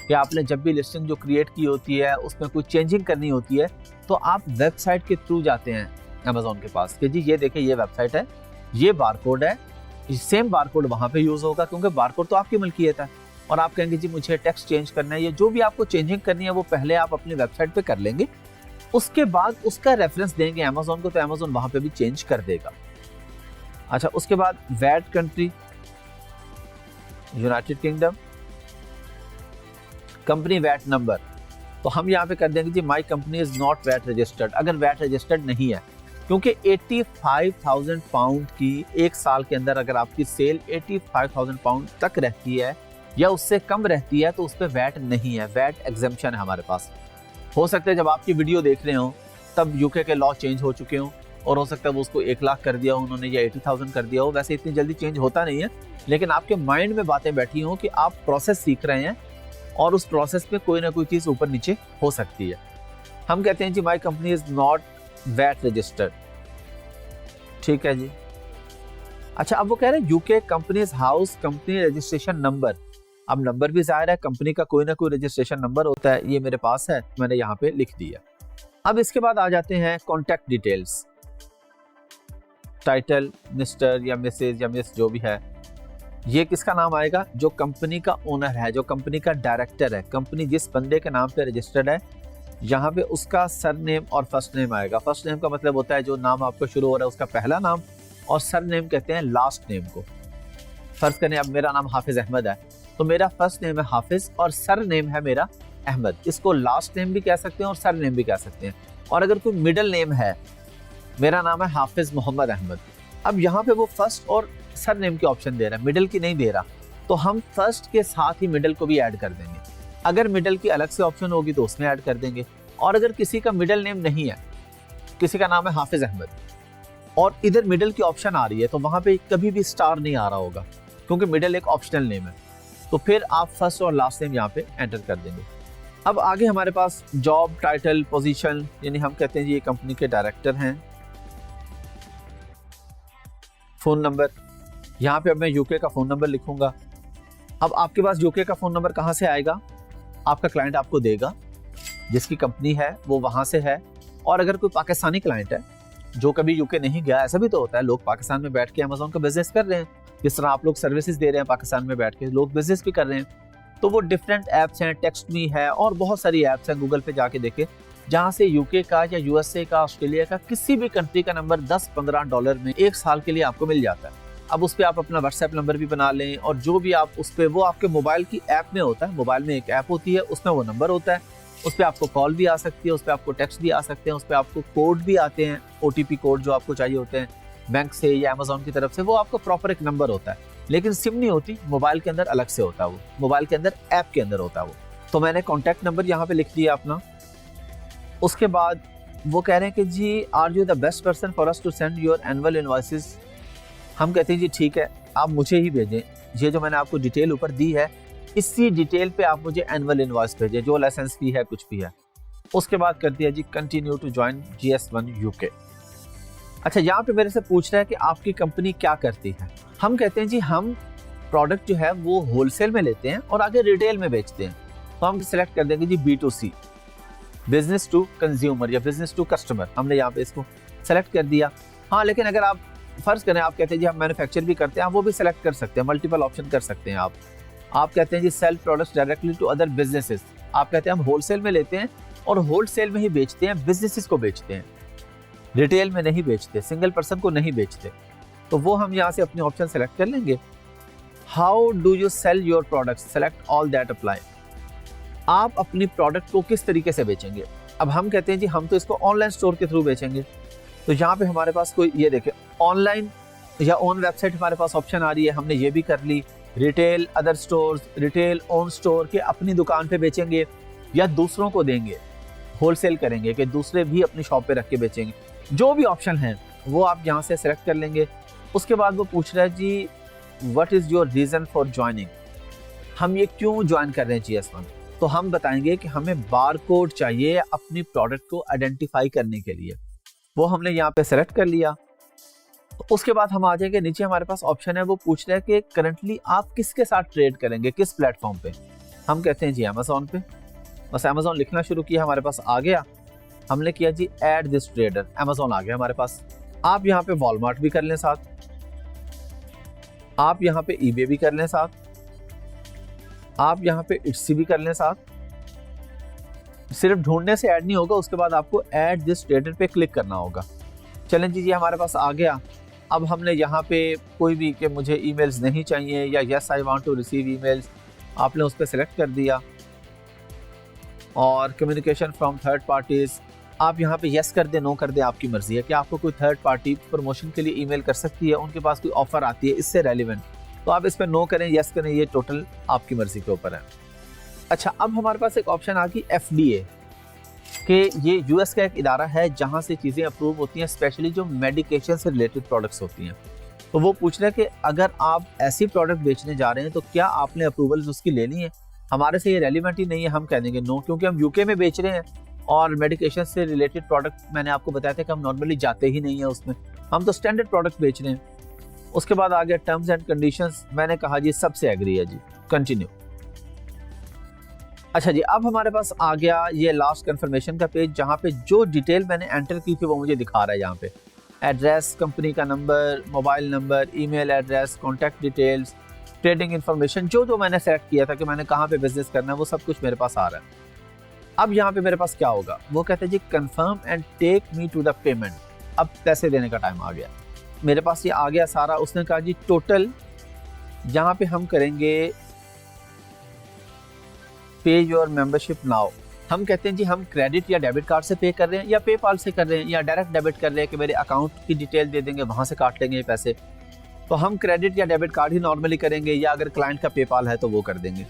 कि आपने जब भी लिस्टिंग जो क्रिएट की होती है उसमें कोई चेंजिंग करनी होती है तो आप वेबसाइट के थ्रू जाते हैं अमेजोन के पास कि जी ये देखिए ये वेबसाइट है, ये बारकोड है, सेम बारकोड वहाँ पे यूज़ होगा क्योंकि बारकोड तो आपकी मलकियत है। और आप कहेंगे जी मुझे टेक्स्ट चेंज करना है, या जो भी आपको चेंजिंग करनी है वो पहले आप अपनी वेबसाइट पे कर लेंगे, उसके बाद उसका रेफरेंस देंगे अमेजोन को, तो अमेजोन वहाँ पे भी चेंज कर देगा। अच्छा, उसके बाद VAT country United Kingdom, company VAT number, तो हम यहाँ पे कर देंगे जी my company is not VAT registered, अगर वैट रजिस्टर्ड नहीं है, क्योंकि 85,000 पाउंड की एक साल के अंदर अगर आपकी सेल 85,000 पाउंड तक रहती है या उससे कम रहती है तो उस पर वैट नहीं है, वैट एग्जेम्पशन है हमारे पास। हो सकता है जब आपकी वीडियो देख रहे हो तब यूके के लॉ चेंज हो चुके हो, और हो सकता है वो उसको 1 लाख कर दिया हो उन्होंने, या 80,000 कर दिया हो। वैसे इतनी जल्दी चेंज होता नहीं है, लेकिन आपके माइंड में बातें बैठी हो कि आप प्रोसेस सीख रहे हैं और उस प्रोसेस में कोई ना कोई चीज़ ऊपर नीचे हो सकती है। हम कहते हैं जी my company is not VAT registered, ठीक है जी। अच्छा, अब वो कह रहे हैं UK companies house company registration number, अब नंबर भी जाहिर है कंपनी का कोई ना कोई रजिस्ट्रेशन नंबर होता है, ये मेरे पास है, मैंने यहाँ पे लिख दिया। अब इसके बाद आ जाते हैं कॉन्टैक्ट डिटेल्स, टाइटल मिस्टर या मिसेज या मिस जो भी है, ये किसका नाम आएगा, जो कंपनी का ओनर है, जो कंपनी का डायरेक्टर है, कंपनी जिस बंदे के नाम पे रजिस्टर्ड है, यहाँ पे उसका सरनेम और फर्स्ट नेम आएगा। फर्स्ट नेम का मतलब होता है जो नाम आपको शुरू हो रहा है उसका पहला नाम, और सरनेम कहते हैं लास्ट नेम को। फर्ज करें अब मेरा नाम हाफिज अहमद है, तो मेरा फर्स्ट नेम है हाफिज और सर नेम है मेरा अहमद, इसको लास्ट नेम भी कह सकते हैं और सर नेम भी कह सकते हैं। और अगर कोई मिडिल नेम है, मेरा नाम है हाफिज मोहम्मद अहमद, अब यहाँ पे वो फर्स्ट और सर नेम के ऑप्शन दे रहा है, मिडिल की नहीं दे रहा, तो हम फर्स्ट के साथ ही मिडिल को भी ऐड कर देंगे। अगर मिडिल की अलग से ऑप्शन होगी तो उसमें ऐड कर देंगे। और अगर किसी का मिडिल नेम नहीं है, किसी का नाम है हाफिज अहमद और इधर मिडिल की ऑप्शन आ रही है, तो वहां पे कभी भी स्टार नहीं आ रहा होगा क्योंकि मिडिल एक ऑप्शनल नेम है, तो फिर आप फर्स्ट और लास्ट नेम यहाँ पे एंटर कर देंगे। अब आगे हमारे पास जॉब टाइटल पोजीशन, यानी हम कहते हैं ये कंपनी के डायरेक्टर हैं। फोन नंबर, यहाँ पे अब मैं यूके का फोन नंबर लिखूंगा। अब आपके पास यूके का फोन नंबर कहाँ से आएगा, आपका क्लाइंट आपको देगा, जिसकी कंपनी है वो वहां से है। और अगर कोई पाकिस्तानी क्लाइंट है जो कभी यूके नहीं गया, ऐसा भी तो होता है, लोग पाकिस्तान में बैठ के अमेजोन का बिजनेस कर रहे हैं, जिस तरह आप लोग सर्विसेज दे रहे हैं पाकिस्तान में बैठ के लोग बिजनेस भी कर रहे हैं, तो वो डिफरेंट ऐप्स हैं, टेक्स्टमी है और बहुत सारी ऐप्स हैं, गूगल पे जाके देखे, जहाँ से यूके का या यूएसए का, ऑस्ट्रेलिया का, किसी भी कंट्री का नंबर $10-15 में 1 साल के लिए आपको मिल जाता है। अब उस पर आप अपना व्हाट्सएप नंबर भी बना लें, और जो भी आप उस पर, वो आपके मोबाइल की ऐप में होता है, मोबाइल में एक ऐप होती है, उसमें वो नंबर होता है, उस पर आपको कॉल भी आ सकती है, उस पर आपको टेक्स्ट भी आ सकते हैं, उस पर आपको कोड भी आते हैं, OTP कोड जो आपको चाहिए होते हैं बैंक से या अमेजोन की तरफ से, वो आपको प्रॉपर एक नंबर होता है, लेकिन सिम नहीं होती, मोबाइल के अंदर अलग से होता है, वो मोबाइल के अंदर ऐप के अंदर होता है वो। तो मैंने कॉन्टैक्ट नंबर यहाँ पे लिख दिया अपना। उसके बाद वो कह रहे हैं कि जी are you the best person for us to send your annual invoices. हम कहते हैं जी ठीक है, आप मुझे ही भेजें, ये जो मैंने आपको डिटेल ऊपर दी है इसी डिटेल पे आप मुझे एनुअल इनवॉइस भेजें, जो लाइसेंस फी है कुछ भी है। उसके बाद कर दिया जी continue to join GS1 UK। अच्छा, यहाँ पे मेरे से पूछ रहा है कि आपकी कंपनी क्या करती है। हम कहते हैं जी हम प्रोडक्ट जो है वो होलसेल में लेते हैं और आगे रिटेल में बेचते हैं, तो हम सिलेक्ट कर देंगे जी B2C, बिजनेस टू कंज्यूमर या बिजनेस टू कस्टमर, हमने यहाँ पे इसको सेलेक्ट कर दिया। हाँ, लेकिन अगर आप फर्ज करें आप कहते हैं जी हम मैन्युफैक्चर भी करते हैं, आप वो भी सिलेक्ट कर सकते हैं, मल्टीपल ऑप्शन कर सकते हैं आप कहते हैं जी sell products directly to other businesses, आप कहते हैं हम होलसेल में लेते हैं और होलसेल में ही बेचते हैं, बिजनेसेस को बेचते हैं, रिटेल में नहीं बेचते, सिंगल पर्सन को नहीं बेचते, तो वो हम यहाँ से अपने ऑप्शन सेलेक्ट कर लेंगे। How do you sell your products, select all that apply, आप अपनी प्रोडक्ट को किस तरीके से बेचेंगे। अब हम कहते हैं जी हम तो इसको ऑनलाइन स्टोर के थ्रू बेचेंगे, तो यहाँ पे हमारे पास कोई, ये देखें ऑनलाइन या ऑन वेबसाइट हमारे पास ऑप्शन आ रही है, हमने ये भी कर ली। Retail other stores, retail on store के अपनी दुकान पे बेचेंगे या दूसरों को देंगे, होलसेल करेंगे कि दूसरे भी अपनी शॉप पे रख के बेचेंगे, जो भी ऑप्शन है वो आप यहाँ से सेलेक्ट कर लेंगे। उसके बाद वो पूछ रहा है जी what is your reason for joining, हम ये क्यों ज्वाइन कर रहे हैं GS1। तो हम बताएंगे कि हमें बार कोड चाहिए अपनी प्रोडक्ट को आइडेंटिफाई करने के लिए। वो हमने यहाँ पे सेलेक्ट कर लिया। तो उसके बाद हम आ जाएंगे नीचे, हमारे पास ऑप्शन है, वो पूछ रहा है कि करंटली आप किसके साथ ट्रेड करेंगे, किस प्लेटफॉर्म पे। हम कहते हैं जी अमेजोन पे। बस अमेजोन लिखना शुरू किया, हमारे पास आ गया। हमने किया जी ऐड दिस ट्रेडर, अमेजोन आ गया हमारे पास। आप यहाँ पे वॉलमार्ट भी कर लें साथ, आप यहाँ पे ईबे भी कर लें साथ, आप यहाँ पे इट्सी भी कर लें साथ। सिर्फ ढूंढने से ऐड नहीं होगा, उसके बाद आपको ऐड दिस ट्रेडर पे क्लिक करना होगा। चलें जी, ये हमारे पास आ गया। अब हमने यहाँ पे कोई भी कि मुझे ईमेल्स नहीं चाहिए या yes I want to receive emails, आपने उस पर सेलेक्ट कर दिया। और कम्युनिकेशन फ्रॉम थर्ड पार्टीज, आप यहाँ पे यस कर दें, नो कर दें, आपकी मर्जी है कि आपको कोई थर्ड पार्टी प्रमोशन के लिए ईमेल कर सकती है, उनके पास कोई ऑफर आती है इससे रेलिवेंट, तो आप इस पर नो करें, यस करें, ये टोटल आपकी मर्जी के ऊपर है। अच्छा, अब हमारे पास एक ऑप्शन आ गई FDA कि ये US का एक इदारा है जहाँ से चीज़ें अप्रूव होती हैं, स्पेशली जो मेडिकेशन से रिलेटेड प्रोडक्ट्स होती हैं। तो वो पूछ रहे हैं कि अगर आप ऐसी प्रोडक्ट बेचने जा रहे हैं तो क्या आपने अप्रूवल्स उसकी लेनी है। हमारे से ये रेलिवेंट ही नहीं है, हम कह देंगे नो, क्योंकि हम UK में बेच रहे हैं और मेडिकेशन से रिलेटेड प्रोडक्ट मैंने आपको बताया था कि हम नॉर्मली जाते ही नहीं है उसमें, हम तो स्टैंडर्ड प्रोडक्ट बेच रहे हैं। उसके बाद आ गया टर्म्स एंड कंडीशंस, मैंने कहा जी सबसे एग्री है जी, कंटिन्यू। अच्छा जी, अब हमारे पास आ गया ये लास्ट कंफर्मेशन का पेज, जहाँ पे जो डिटेल मैंने एंटर की थी वो मुझे दिखा रहा है। यहाँ पे एड्रेस, कंपनी का number, mobile number, email address, contact details, trading information, जो जो मैंने सेलेक्ट किया था कि मैंने कहाँ पे बिजनेस करना है, वो सब कुछ मेरे पास आ रहा है। अब यहाँ पे मेरे पास क्या होगा, वो कहते हैं जी confirm and take me to the payment. अब पैसे देने का टाइम आ गया, मेरे पास ये आ गया सारा। उसने कहा जी टोटल, यहाँ पे हम करेंगे पे योर मेंबरशिप नाउ। हम कहते हैं जी हम क्रेडिट या डेबिट कार्ड से पे कर रहे हैं या पेपाल से कर रहे हैं या डायरेक्ट डेबिट कर रहे हैं कि मेरे अकाउंट की डिटेल दे देंगे, वहाँ से काट लेंगे ये पैसे। तो हम क्रेडिट या डेबिट कार्ड ही नॉर्मली करेंगे, या अगर क्लाइंट का पेपाल है तो वो कर देंगे।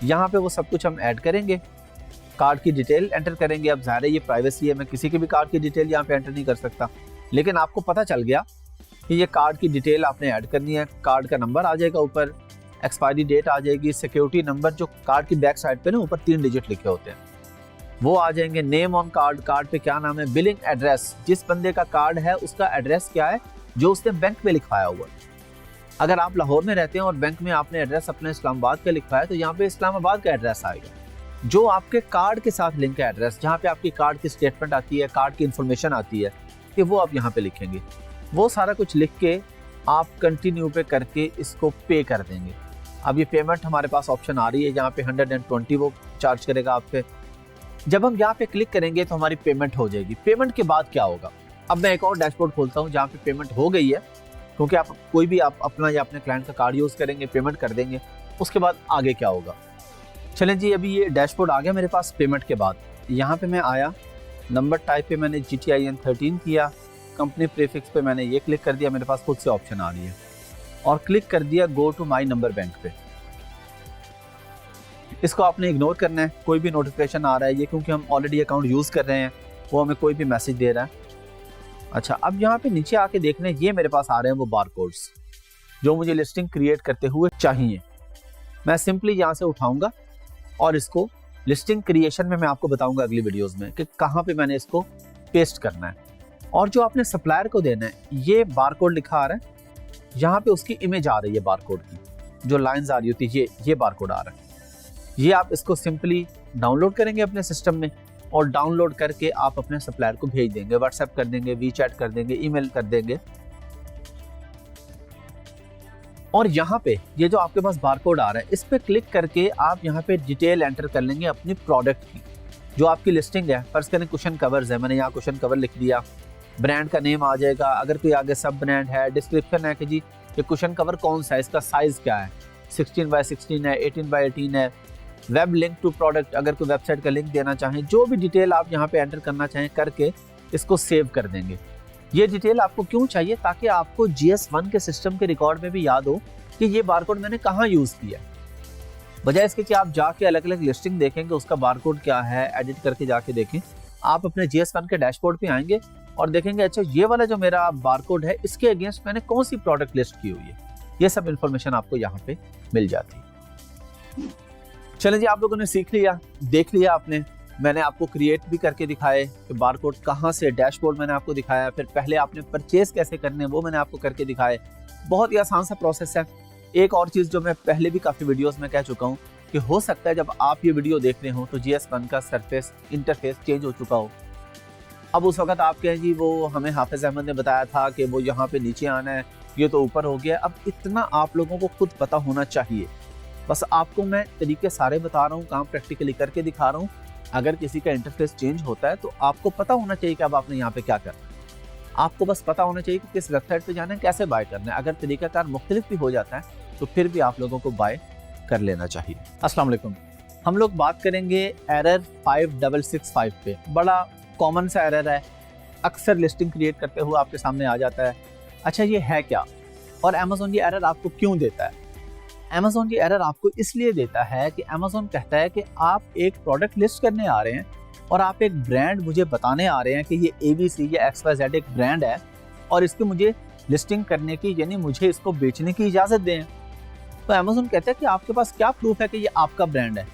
यहाँ पे वो सब कुछ हम ऐड करेंगे, कार्ड की डिटेल एंटर करेंगे। अब ज़ाहिर है ये प्राइवेसी है, मैं किसी के भी कार्ड की डिटेल यहाँ पे एंटर नहीं कर सकता, लेकिन आपको पता चल गया कि ये कार्ड की डिटेल आपने ऐड करनी है। कार्ड का नंबर आ जाएगा ऊपर, एक्सपायरी डेट आ जाएगी, सिक्योरिटी नंबर जो कार्ड की बैक साइड पे ना ऊपर 3 डिजिट लिखे होते हैं वो आ जाएंगे, नेम ऑन कार्ड, कार्ड पे क्या नाम है, बिलिंग एड्रेस, जिस बंदे का कार्ड है उसका एड्रेस क्या है जो उसने बैंक में लिखवाया हुआ है। अगर आप लाहौर में रहते हैं और बैंक में आपने एड्रेस अपने इस्लामाबाद का लिखवाया तो यहाँ पे इस्लामाबाद का एड्रेस आएगा। जो आपके कार्ड के साथ लिंक है एड्रेस, जहाँ पे आपकी कार्ड की स्टेटमेंट आती है, कार्ड की इन्फॉर्मेशन आती है, कि वो आप यहाँ पे लिखेंगे। वो सारा कुछ लिख के आप कंटिन्यू पे करके इसको पे कर देंगे। अब ये पेमेंट हमारे पास ऑप्शन आ रही है, जहाँ पे 120 वो चार्ज करेगा आप पे। जब हम यहाँ पे क्लिक करेंगे तो हमारी पेमेंट हो जाएगी। पेमेंट के बाद क्या होगा, अब मैं एक और डैशबोर्ड खोलता हूँ जहाँ पे पेमेंट हो गई है, क्योंकि आप कोई भी आप अपना या अपने क्लाइंट का कार्ड यूज़ करेंगे, पेमेंट कर देंगे। उसके बाद आगे क्या होगा, चलें जी, अभी ये डैशबोर्ड आ गया मेरे पास पेमेंट के बाद। यहाँ पे मैं आया, नंबर टाइप पे मैंने GTIN 13 किया, कंपनी प्रीफिक्स पे मैंने ये क्लिक कर दिया, मेरे पास खुद से ऑप्शन आ रही है, और क्लिक कर दिया go to my number bank पे। इसको आपने इग्नोर करना है, कोई भी नोटिफिकेशन आ रहा है ये, क्योंकि हम ऑलरेडी अकाउंट यूज़ कर रहे हैं, वो हमें कोई भी मैसेज दे रहा है। अच्छा, अब यहाँ पे नीचे आके देखना है, ये मेरे पास आ रहे हैं वो बार कोड्स जो मुझे लिस्टिंग क्रिएट करते हुए चाहिए। मैं सिंपली यहाँ से उठाऊंगा और इसको लिस्टिंग क्रिएशन में मैं आपको बताऊंगा अगली वीडियोस में कि कहाँ पे मैंने इसको पेस्ट करना है। और जो आपने सप्लायर को देना है, ये बारकोड लिखा आ रहा है, यहाँ पे उसकी इमेज आ रही है बारकोड की, जो लाइंस आ रही होती है, ये बारकोड आ रहा है। ये आप इसको सिंपली डाउनलोड करेंगे अपने सिस्टम में, और डाउनलोड करके आप अपने सप्लायर को भेज देंगे, व्हाट्सएप कर देंगे, वीचैट कर देंगे, ईमेल कर देंगे। और यहाँ पे ये जो आपके पास बारकोड आ रहा है, इस पे क्लिक करके आप यहाँ पे डिटेल एंटर कर लेंगे अपनी प्रोडक्ट की, जो आपकी लिस्टिंग है। फर्ज करें कुशन कवर्स है, मैंने यहाँ कुशन कवर लिख दिया, ब्रांड का नेम आ जाएगा, अगर कोई आगे सब ब्रांड है, डिस्क्रिप्शन है कि जी ये कुशन कवर कौन सा है, इसका साइज क्या है, 16x16 है, 18x18 है, वेब लिंक टू प्रोडक्ट, अगर कोई वेबसाइट का लिंक देना चाहें, जो भी डिटेल आप यहाँ पे एंटर करना चाहें करके इसको सेव कर देंगे। ये डिटेल आपको क्यों चाहिए, ताकि आपको GS1 के सिस्टम के रिकॉर्ड में भी याद हो कि ये बारकोड मैंने कहाँ यूज़ किया, बजाय इसके कि आप जाके अलग अलग लिस्टिंग देखेंगे उसका बारकोड क्या है, एडिट करके जाके देखें। आप अपने GS1 के डैशबोर्ड पे आएंगे और देखेंगे अच्छा ये वाला जो मेरा बारकोड है इसके अगेंस्ट मैंने कौन सी प्रोडक्ट लिस्ट की हुई है, ये सब इंफॉर्मेशन आपको यहाँ पे मिल जाती है। चलें जी, आप लोगों ने सीख लिया, देख लिया आपने, मैंने आपको क्रिएट भी करके दिखाए कि बारकोड कहाँ से, डैशबोर्ड मैंने आपको दिखाया, फिर पहले आपने परचेज कैसे करने वो मैंने आपको करके दिखाए। बहुत ही आसान सा प्रोसेस है। एक और चीज़ जो मैं पहले भी काफ़ी वीडियोस में कह चुका हूँ कि हो सकता है जब आप ये वीडियो देख रहे हो तो GS1 का सरफेस इंटरफेस चेंज हो चुका हो। अब उस वक्त आप कहें जी वो हमें हाफिज़ अहमद ने बताया था कि वो यहाँ पे नीचे आना है, ये तो ऊपर हो गया। अब इतना आप लोगों को खुद पता होना चाहिए, बस आपको मैं तरीके सारे बता रहा हूँ, काम प्रैक्टिकली करके दिखा रहा हूँ। अगर किसी का इंटरफेस चेंज होता है तो आपको पता होना चाहिए कि अब आपने यहाँ पे क्या करना है। आपको बस पता होना चाहिए कि किस वेबसाइट पे जाना है, कैसे बाय करना है। अगर तरीकाकार मुख्तलिफ भी हो जाता है तो फिर भी आप लोगों को बाय कर लेना चाहिए। अस्सलाम वालेकुम। हम लोग बात करेंगे एरर 5665 पे। बड़ा कॉमन सा एरर है, अक्सर लिस्टिंग क्रिएट करते हुए आपके सामने आ जाता है। अच्छा ये है क्या और अमेज़न ये एरर आपको क्यों देता है? अमेज़न ये एरर आपको इसलिए देता है कि अमेज़न कहता है कि आप एक प्रोडक्ट लिस्ट करने आ रहे हैं और आप एक ब्रांड मुझे बताने आ रहे हैं कि ये ABC या XYZ एक ब्रांड है और इसकी मुझे लिस्टिंग करने की, यानी मुझे इसको बेचने की इजाज़त दें। तो अमेज़न कहता है कि आपके पास क्या प्रूफ है कि ये आपका ब्रांड है?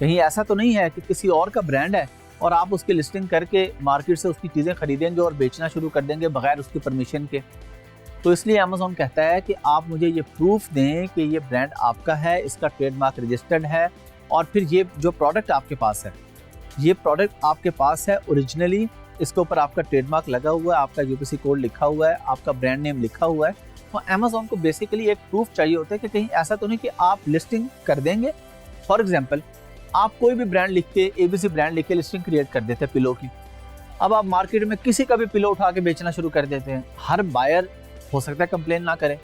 कहीं ऐसा तो नहीं है कि किसी और का ब्रांड है और आप उसकी लिस्टिंग करके मार्केट से उसकी चीज़ें खरीदेंगे और बेचना शुरू कर देंगे बगैर उसकी परमिशन के। तो इसलिए अमेज़न कहता है कि आप मुझे ये प्रूफ दें कि ये ब्रांड आपका है, इसका ट्रेडमार्क रजिस्टर्ड है और फिर ये जो प्रोडक्ट आपके पास है, ये प्रोडक्ट आपके पास है ओरिजिनली, इसके ऊपर आपका ट्रेडमार्क लगा हुआ है, आपका UPC कोड लिखा हुआ है, आपका ब्रांड नेम लिखा हुआ है। तो अमेज़न को बेसिकली एक प्रूफ चाहिए होता है कि कहीं ऐसा तो नहीं कि आप लिस्टिंग कर देंगे। फॉर एग्जांपल आप कोई भी ब्रांड लिख के, ABC ब्रांड लिख के लिस्टिंग क्रिएट कर देते हैं पिलो की। अब आप मार्केट में किसी का भी पिलो उठा के बेचना शुरू कर देते हैं। हर बायर हो सकता है कंप्लेन ना करे,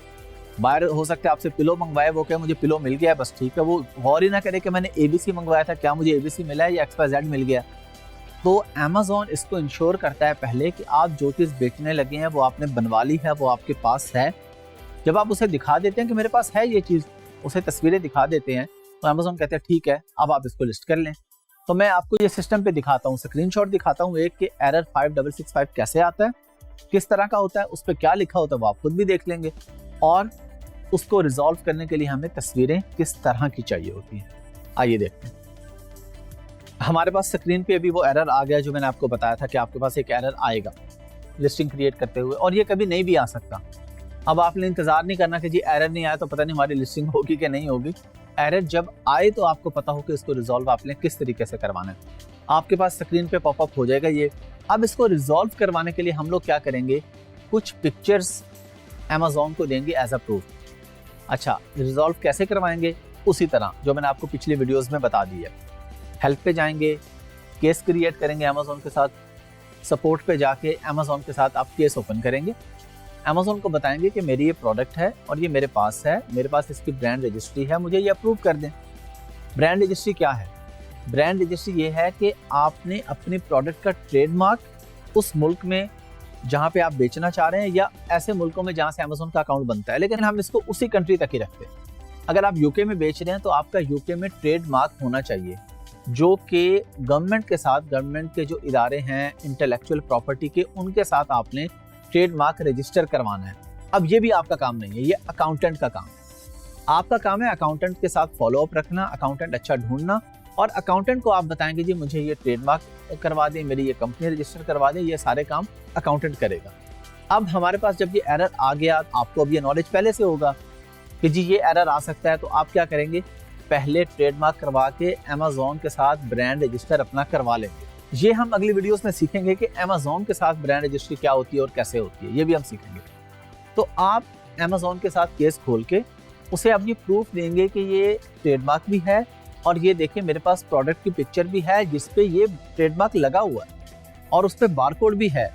बायर हो सकता है आपसे पिलो मंगवाए, वो क्या मुझे पिलो मिल गया है बस ठीक है, वो गौर ही ना करे कि मैंने ABC मंगवाया था, क्या मुझे ABC मिला है या XYZ मिल गया। तो अमेज़न इसको इंश्योर करता है पहले कि आप जो चीज़ बेचने लगे हैं वो आपने बनवा ली है, वो आपके पास है। जब आप उसे दिखा देते हैं कि मेरे पास है ये चीज़, उसे तस्वीरें दिखा देते हैं, तो अमेज़न कहते हैं ठीक है अब आप इसको लिस्ट कर लें। तो मैं आपको ये सिस्टम पे दिखाता हूँ, स्क्रीनशॉट दिखाता हूँ एक कि एरर 5665 कैसे आता है, किस तरह का होता है, उस पर क्या लिखा होता है वो आप खुद भी देख लेंगे और उसको रिजॉल्व करने के लिए हमें तस्वीरें किस तरह की चाहिए होती हैं। आइए देखते हैं। हमारे पास स्क्रीन पे अभी वो एरर आ गया जो मैंने आपको बताया था कि आपके पास एक एरर आएगा लिस्टिंग क्रिएट करते हुए, और ये कभी नहीं भी आ सकता। अब आपने इंतजार नहीं करना कि जी एरर नहीं आया तो पता नहीं हमारी लिस्टिंग होगी कि नहीं होगी। एरर जब आए तो आपको पता हो कि इसको रिजॉल्व आपने किस तरीके से करवाना है। आपके पास स्क्रीन पे पॉपअप हो जाएगा ये। अब इसको रिजॉल्व करवाने के लिए हम लोग क्या करेंगे, कुछ पिक्चर्स अमेज़न को देंगे एज अ प्रूफ। अच्छा रिजॉल्व कैसे करवाएंगे, उसी तरह जो मैंने आपको पिछली वीडियोस में बता दी है। हेल्प पे जाएंगे, केस क्रिएट करेंगे अमेज़न के साथ, सपोर्ट पे जाके अमेज़न के साथ आप केस ओपन करेंगे। अमेज़न को बताएंगे कि मेरी ये प्रोडक्ट है और ये मेरे पास है, मेरे पास इसकी ब्रांड रजिस्ट्री है, मुझे ये अप्रूव कर दें। ब्रांड रजिस्ट्री क्या है? ब्रांड रजिस्ट्री ये है कि आपने अपने प्रोडक्ट का ट्रेडमार्क उस मुल्क में जहाँ पे आप बेचना चाह रहे हैं या ऐसे मुल्कों में जहाँ से अमेज़न का अकाउंट बनता है, लेकिन हम इसको उसी कंट्री तक ही रखते हैं। अगर आप यूके में बेच रहे हैं तो आपका यूके में ट्रेडमार्क होना चाहिए जो कि गवर्नमेंट के साथ, गवर्नमेंट के जो इदारे हैं इंटेलेक्चुअल प्रॉपर्टी के, उनके साथ आपने ट्रेडमार्क रजिस्टर करवाना है। अब ये भी आपका काम नहीं है, ये अकाउंटेंट का काम है। आपका काम है अकाउंटेंट के साथ फॉलो अप रखना, अकाउंटेंट अच्छा ढूंढना, और अकाउंटेंट को आप बताएंगे जी मुझे ये ट्रेडमार्क करवा दें, मेरी ये कंपनी रजिस्टर करवा दें, ये सारे काम अकाउंटेंट करेगा। अब हमारे पास जब ये एरर आ गया, आपको अब ये नॉलेज पहले से होगा कि जी ये एरर आ सकता है, तो आप क्या करेंगे, पहले ट्रेडमार्क करवा के अमेज़न के साथ ब्रांड रजिस्टर अपना करवा लेंगे। ये हम अगली वीडियोस में सीखेंगे कि अमेज़न के साथ ब्रांड रजिस्ट्री क्या होती है और कैसे होती है, ये भी हम सीखेंगे। तो आप अमेज़न के साथ केस खोल के उसे अपनी प्रूफ देंगे कि ये ट्रेडमार्क भी है और ये देखिए मेरे पास प्रोडक्ट की पिक्चर भी है जिसपे ये ट्रेडमार्क लगा हुआ है और उस पर बारकोड भी है।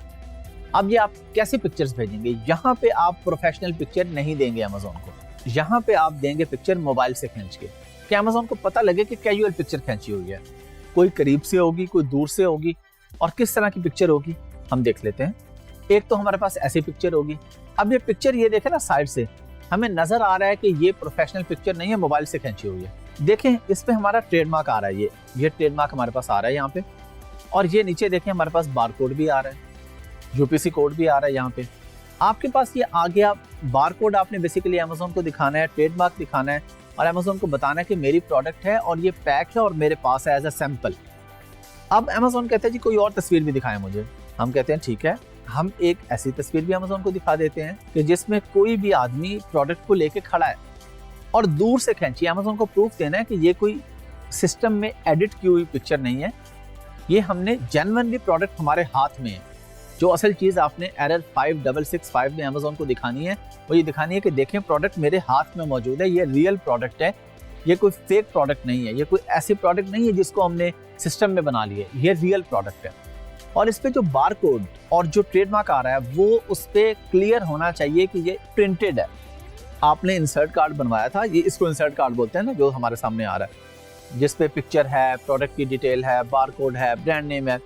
अब ये आप कैसे पिक्चर्स भेजेंगे? यहाँ पे आप प्रोफेशनल पिक्चर नहीं देंगे अमेज़न को, यहाँ पे आप देंगे पिक्चर मोबाइल से खींच के, कि अमेज़न को पता लगे कि कैजुअल पिक्चर खींची हुई है, कोई करीब से होगी, कोई दूर से होगी, और किस तरह की पिक्चर होगी हम देख लेते हैं। एक तो हमारे पास ऐसी पिक्चर होगी। अब ये पिक्चर ये देखें ना, साइड से हमें नजर आ रहा है कि ये प्रोफेशनल पिक्चर नहीं है, मोबाइल से खींची हुई है। देखें इस पे हमारा ट्रेडमार्क आ रहा है, ये ट्रेडमार्क हमारे पास आ रहा है यहाँ पे, और ये नीचे देखें हमारे पास बार कोड भी आ रहा है, यूपीसी कोड भी आ रहा है। यहाँ पे आपके पास ये आ गया बार कोड। आपने बेसिकली अमेजोन को दिखाना है, ट्रेडमार्क दिखाना है और अमेजोन को बताना है कि मेरी प्रोडक्ट है और ये पैक है और मेरे पास है एज अ सैंपल। अब अमेजोन कहते हैं जी कोई और तस्वीर भी दिखाएं मुझे। हम कहते हैं ठीक है, हम एक ऐसी तस्वीर भी अमेजोन को दिखा देते हैं कि जिसमें कोई भी आदमी प्रोडक्ट को लेके खड़ा है और दूर से खींची। अमेजोन को प्रूफ देना है कि ये कोई सिस्टम में एडिट की हुई पिक्चर नहीं है, ये हमने जेन्युइनली प्रोडक्ट हमारे हाथ में है। जो असल चीज़ आपने एरर 5665 में अमेजोन को दिखानी है वो ये दिखानी है कि देखें प्रोडक्ट मेरे हाथ में मौजूद है, ये रियल प्रोडक्ट है, ये कोई फेक प्रोडक्ट नहीं है, ये कोई ऐसी प्रोडक्ट नहीं है जिसको हमने सिस्टम में बना लिया, ये रियल प्रोडक्ट है। और इस पे जो बार कोड और जो ट्रेडमार्क आ रहा है वो उस पर क्लियर होना चाहिए कि ये प्रिंटेड है। आपने इंसर्ट कार्ड बनवाया था, ये इसको इंसर्ट कार्ड बोलते हैं ना, जो हमारे सामने आ रहा है, जिस पे पिक्चर है, प्रोडक्ट की डिटेल है, बार कोड है, ब्रांड नेम है,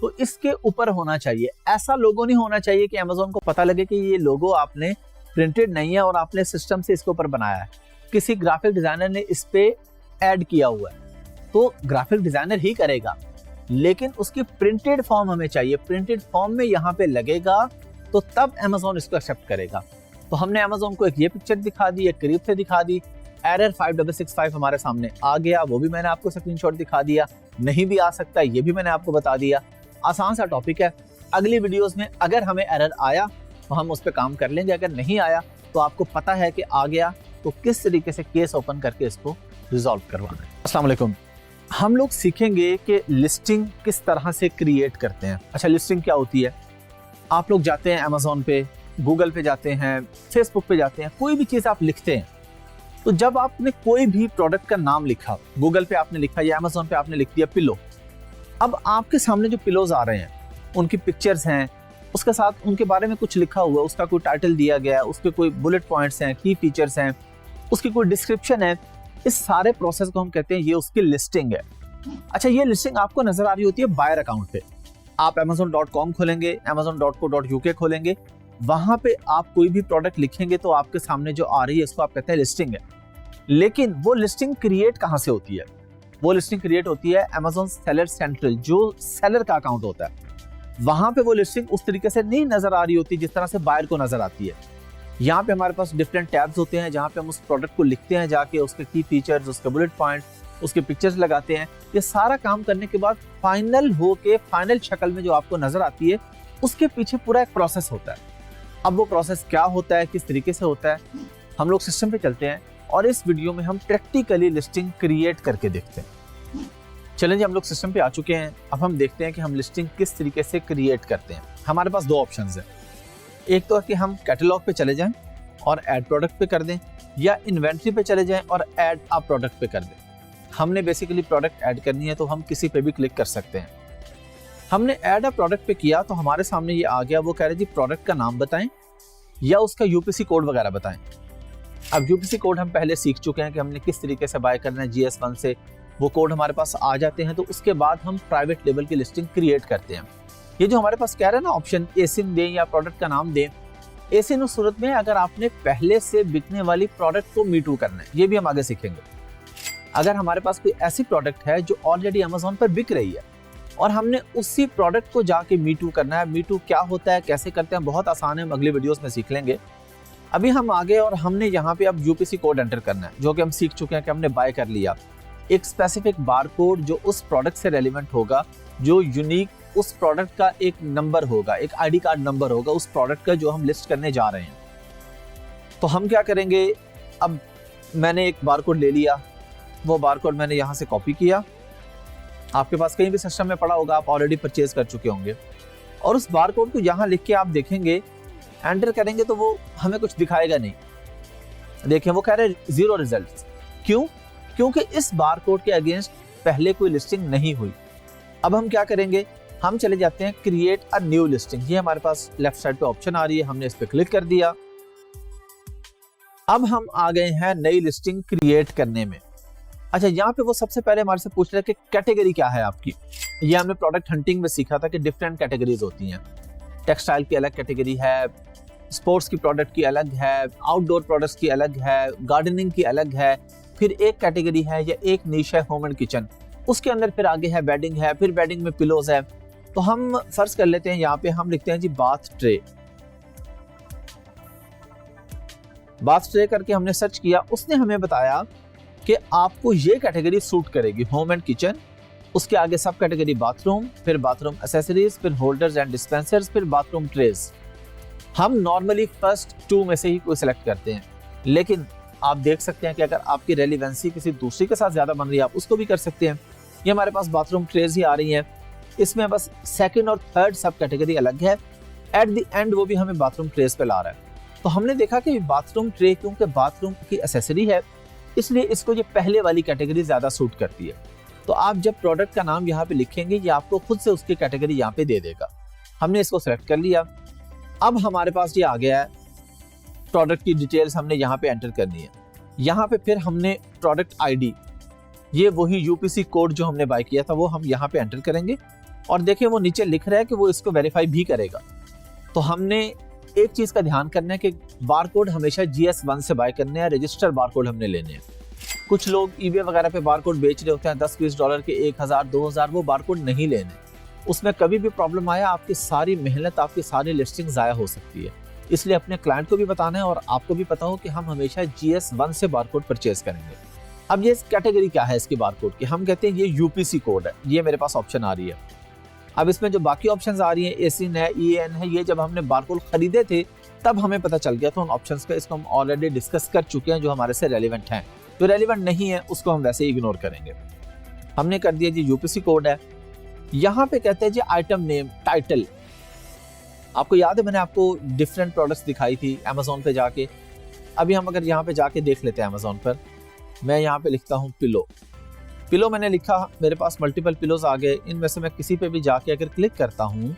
तो इसके ऊपर होना चाहिए। ऐसा लोगो नहीं होना चाहिए कि अमेजोन को पता लगे कि ये लोगो आपने प्रिंटेड नहीं है और आपने सिस्टम से इसके ऊपर बनाया है, किसी ग्राफिक डिजाइनर ने इस पे ऐड किया हुआ है, तो ग्राफिक डिजाइनर ही करेगा, लेकिन उसकी प्रिंटेड फॉर्म हमें चाहिए। प्रिंटेड फॉर्म में यहाँ पे लगेगा तो तब अमेजोन इसको एक्सेप्ट करेगा। तो हमने अमेजोन को एक ये पिक्चर दिखा दी, एक करीब से दिखा दी, एरर 5665 हमारे सामने आ गया, वो भी मैंने आपको स्क्रीनशॉट दिखा दिया। नहीं भी आ सकता ये भी मैंने आपको बता दिया। आसान सा टॉपिक है। अगली वीडियोस में अगर हमें एरर आया तो हम उस पर काम कर लेंगे, अगर नहीं आया तो आपको पता है कि आ गया तो किस तरीके से केस ओपन करके इसको रिजॉल्व करवाना है। अस्सलाम वालेकुम। हम लोग सीखेंगे कि लिस्टिंग किस तरह से क्रिएट करते हैं। अच्छा, लिस्टिंग क्या होती है? आप लोग जाते हैं अमेजोन पे, गूगल पे जाते हैं, फेसबुक पे जाते हैं, कोई भी चीज़ आप लिखते हैं, तो जब आपने कोई भी प्रोडक्ट का नाम लिखा, गूगल पे आपने लिखा या अमेजोन पे आपने लिख दिया पिलो, अब आपके सामने जो पिलोज आ रहे हैं उनकी पिक्चर्स हैं, उसके साथ उनके बारे में कुछ लिखा हुआ है, उसका कोई टाइटल दिया गया है, उसके कोई बुलेट पॉइंट्स हैं, की फीचर्स हैं, उसकी कोई डिस्क्रिप्शन है, इस सारे प्रोसेस को हम कहते हैं ये उसकी लिस्टिंग है। अच्छा, ये लिस्टिंग आपको नजर आ रही होती है बायर अकाउंट पे। आप amazon.com खोलेंगे, amazon.co.uk खोलेंगे, वहां पे आप कोई भी प्रोडक्ट लिखेंगे तो आपके सामने जो आ रही है इसको आप कहते हैं लिस्टिंग है। लेकिन वो लिस्टिंग क्रिएट कहाँ से होती है? वो लिस्टिंग क्रिएट होती है Amazon सेलर सेंट्रल, जो सेलर का अकाउंट होता है। वहां पे वो लिस्टिंग उस तरीके से नहीं नजर आ रही होती जिस तरह से बायर को नजर आती है। यहाँ पे हमारे पास डिफरेंट टैब्स होते हैं जहाँ पे हम उस प्रोडक्ट को लिखते हैं, जाके उसके की फीचर्स, उसके बुलेट पॉइंट, उसके पिक्चर्स लगाते हैं। ये सारा काम करने के बाद फाइनल होके फाइनल शक्ल में जो आपको नजर आती है उसके पीछे पूरा एक प्रोसेस होता है। अब वो प्रोसेस क्या होता है, किस तरीके से होता है, हम लोग सिस्टम पे चलते हैं और इस वीडियो में हम प्रैक्टिकली लिस्टिंग क्रिएट करके देखते हैं। चलें जी, हम लोग सिस्टम पे आ चुके हैं। अब हम देखते हैं कि हम लिस्टिंग किस तरीके से क्रिएट करते हैं। हमारे पास दो ऑप्शंस हैं। एक तो है कि हम कैटलॉग पे चले जाएं और ऐड प्रोडक्ट पे कर दें, या इन्वेंट्री पे चले जाएं और ऐड अ प्रोडक्ट पे कर दें। हमने बेसिकली प्रोडक्ट ऐड करनी है तो हम किसी पे भी क्लिक कर सकते हैं। हमने ऐड अ प्रोडक्ट पे किया तो हमारे सामने ये आ गया, वो कह रहे जी प्रोडक्ट का नाम बताएं या उसका यूपीसी कोड वगैरह बताएं। अब यूपीसी कोड हम पहले सीख चुके हैं कि हमने किस तरीके से बाय करना है, GS1 से वो कोड हमारे पास आ जाते हैं। तो उसके बाद हम प्राइवेट लेवल की लिस्टिंग क्रिएट करते हैं। ये जो हमारे पास कह रहे हैं ना ऑप्शन, एसिन दें या प्रोडक्ट का नाम दें, एसिन उस सूरत में अगर आपने पहले से बिकने वाली प्रोडक्ट को मीटू करना है, ये भी हम आगे सीखेंगे। अगर हमारे पास कोई ऐसी प्रोडक्ट है जो ऑलरेडी अमेजोन पर बिक रही है और हमने उसी प्रोडक्ट को जाके मीटू करना है, मीटू क्या होता है, कैसे करते हैं, बहुत आसान है, हम अगले वीडियोस में सीख लेंगे। अभी हम आगे और हमने यहाँ पे अब यूपीसी कोड एंटर करना है, जो कि हम सीख चुके हैं कि हमने बाय कर लिया। एक स्पेसिफिक बार कोड जो उस प्रोडक्ट से रेलिवेंट होगा, जो यूनिक उस प्रोडक्ट का एक नंबर होगा, एक आईडी कार्ड नंबर होगा उस प्रोडक्ट का जो हम लिस्ट करने जा रहे हैं। तो हम क्या करेंगे, अब मैंने एक बार कोड ले लिया, वो बार कोड मैंने यहाँ से कॉपी किया, आपके पास कहीं भी सिस्टम में पड़ा होगा, आप ऑलरेडी परचेज कर चुके होंगे, और उस बार कोड को यहाँ लिख के आप देखेंगे, एंटर करेंगे तो वो हमें कुछ दिखाएगा नहीं। देखें वो कह रहे हैं 0 रिजल्ट। क्यों? क्योंकि इस बार कोड के अगेंस्ट पहले कोई लिस्टिंग नहीं हुई। अब हम क्या करेंगे, हम चले जाते हैं क्रिएट अ न्यू लिस्टिंग। ये हमारे पास लेफ्ट साइड पे ऑप्शन आ रही है, हमने इस पे क्लिक कर दिया। अब हम आ गए हैं नई लिस्टिंग क्रिएट करने में। अच्छा, यहाँ पे वो सबसे पहले हमारे से पूछ रहे हैं कि कैटेगरी क्या है आपकी। ये हमने प्रोडक्ट हंटिंग में सीखा था कि डिफरेंट कैटेगरीज होती हैं। टेक्सटाइल की अलग कैटेगरी है, स्पोर्ट्स की प्रोडक्ट की अलग है, आउटडोर प्रोडक्ट्स की अलग है, गार्डनिंग की अलग है, फिर एक कैटेगरी है या एक नीश है होम एंड किचन, उसके अंदर फिर आगे है बेडिंग है, फिर बेडिंग में पिलोज है। तो हम फर्ज कर लेते हैं यहाँ पे हम लिखते हैं जी बाथ ट्रे। बाथ ट्रे करके हमने सर्च किया, उसने हमें बताया कि आपको ये कैटेगरी सूट करेगी, होम एंड किचन, उसके आगे सब कैटेगरी बाथरूम, फिर बाथरूम एसेसरीज, फिर होल्डर्स एंड डिस्पेंसर्स, फिर बाथरूम ट्रेज। हम नॉर्मली फर्स्ट 2 में से ही कोई सिलेक्ट करते हैं, लेकिन आप देख सकते हैं कि अगर आपकी रेलिवेंसी किसी दूसरी के साथ ज्यादा बन रही है आप उसको भी कर सकते हैं। ये हमारे पास बाथरूम ट्रेज ही आ रही हैं, इसमें बस सेकंड और थर्ड सब कैटेगरी अलग है, एट द एंड वो भी हमें बाथरूम ट्रेज पे ला रहा है। तो हमने देखा कि बाथरूम ट्रे क्योंकि बाथरूम की एसेसरी है, इसलिए इसको ये पहले वाली कैटेगरी ज्यादा सूट करती है। तो आप जब प्रोडक्ट का नाम यहाँ पे लिखेंगे ये आपको खुद से उसकी कैटेगरी यहाँ पे दे देगा। हमने इसको सेलेक्ट कर लिया। अब हमारे पास ये आ गया है, प्रोडक्ट की डिटेल्स हमने यहाँ पे एंटर करनी है। यहाँ पे फिर हमने प्रोडक्ट आईडी, ये वही यूपीसी कोड जो हमने बाय किया था वो हम यहाँ पे एंटर करेंगे, और देखिए वो नीचे लिख रहा है कि वो इसको वेरीफाई भी करेगा। तो हमने एक चीज का ध्यान करना है कि बारकोड हमेशा GS1 से बाय करने हैं, रजिस्टर बारकोड हमने लेने हैं। कुछ लोग eBay वगैरह पे बारकोड बेच रहे होते हैं $10-20 के, 1000 2000, वो बारकोड नहीं लेने। उसमें कभी भी प्रॉब्लम आया आपकी सारी मेहनत, आपकी सारी लिस्टिंग जाया हो सकती है। इसलिए अपने क्लाइंट को भी बताना है और आपको भी पता हो कि हम हमेशा GS1 से बारकोड परचेज करेंगे। अब ये कैटेगरी क्या है इसकी बारकोड की, हम कहते हैं ये यूपीसी कोड है, ये मेरे पास ऑप्शन आ रही है। अब इसमें जो बाकी ऑप्शंस आ रही हैं, एसिन है, EAN है, ये जब हमने बारकोड खरीदे थे तब हमें पता चल गया था उन ऑप्शंस का, इसको हम ऑलरेडी डिस्कस कर चुके हैं जो हमारे से रेलिवेंट हैं। जो रेलिवेंट नहीं है उसको हम वैसे ही इग्नोर करेंगे। हमने कर दिया जी यूपीसी कोड है। यहाँ पे कहते हैं जी आइटम नेम, टाइटल। आपको याद है मैंने आपको डिफरेंट प्रोडक्ट्स दिखाई थी अमेजोन पे जाके। अभी हम अगर यहाँ पे जाके देख लेते हैं अमेजोन पर, मैं यहाँ पे लिखता हूँ पिलो। पिलो मैंने लिखा, मेरे पास मल्टीपल पिलोज आ गए। इनमें से मैं किसी पे भी जाके अगर क्लिक करता हूँ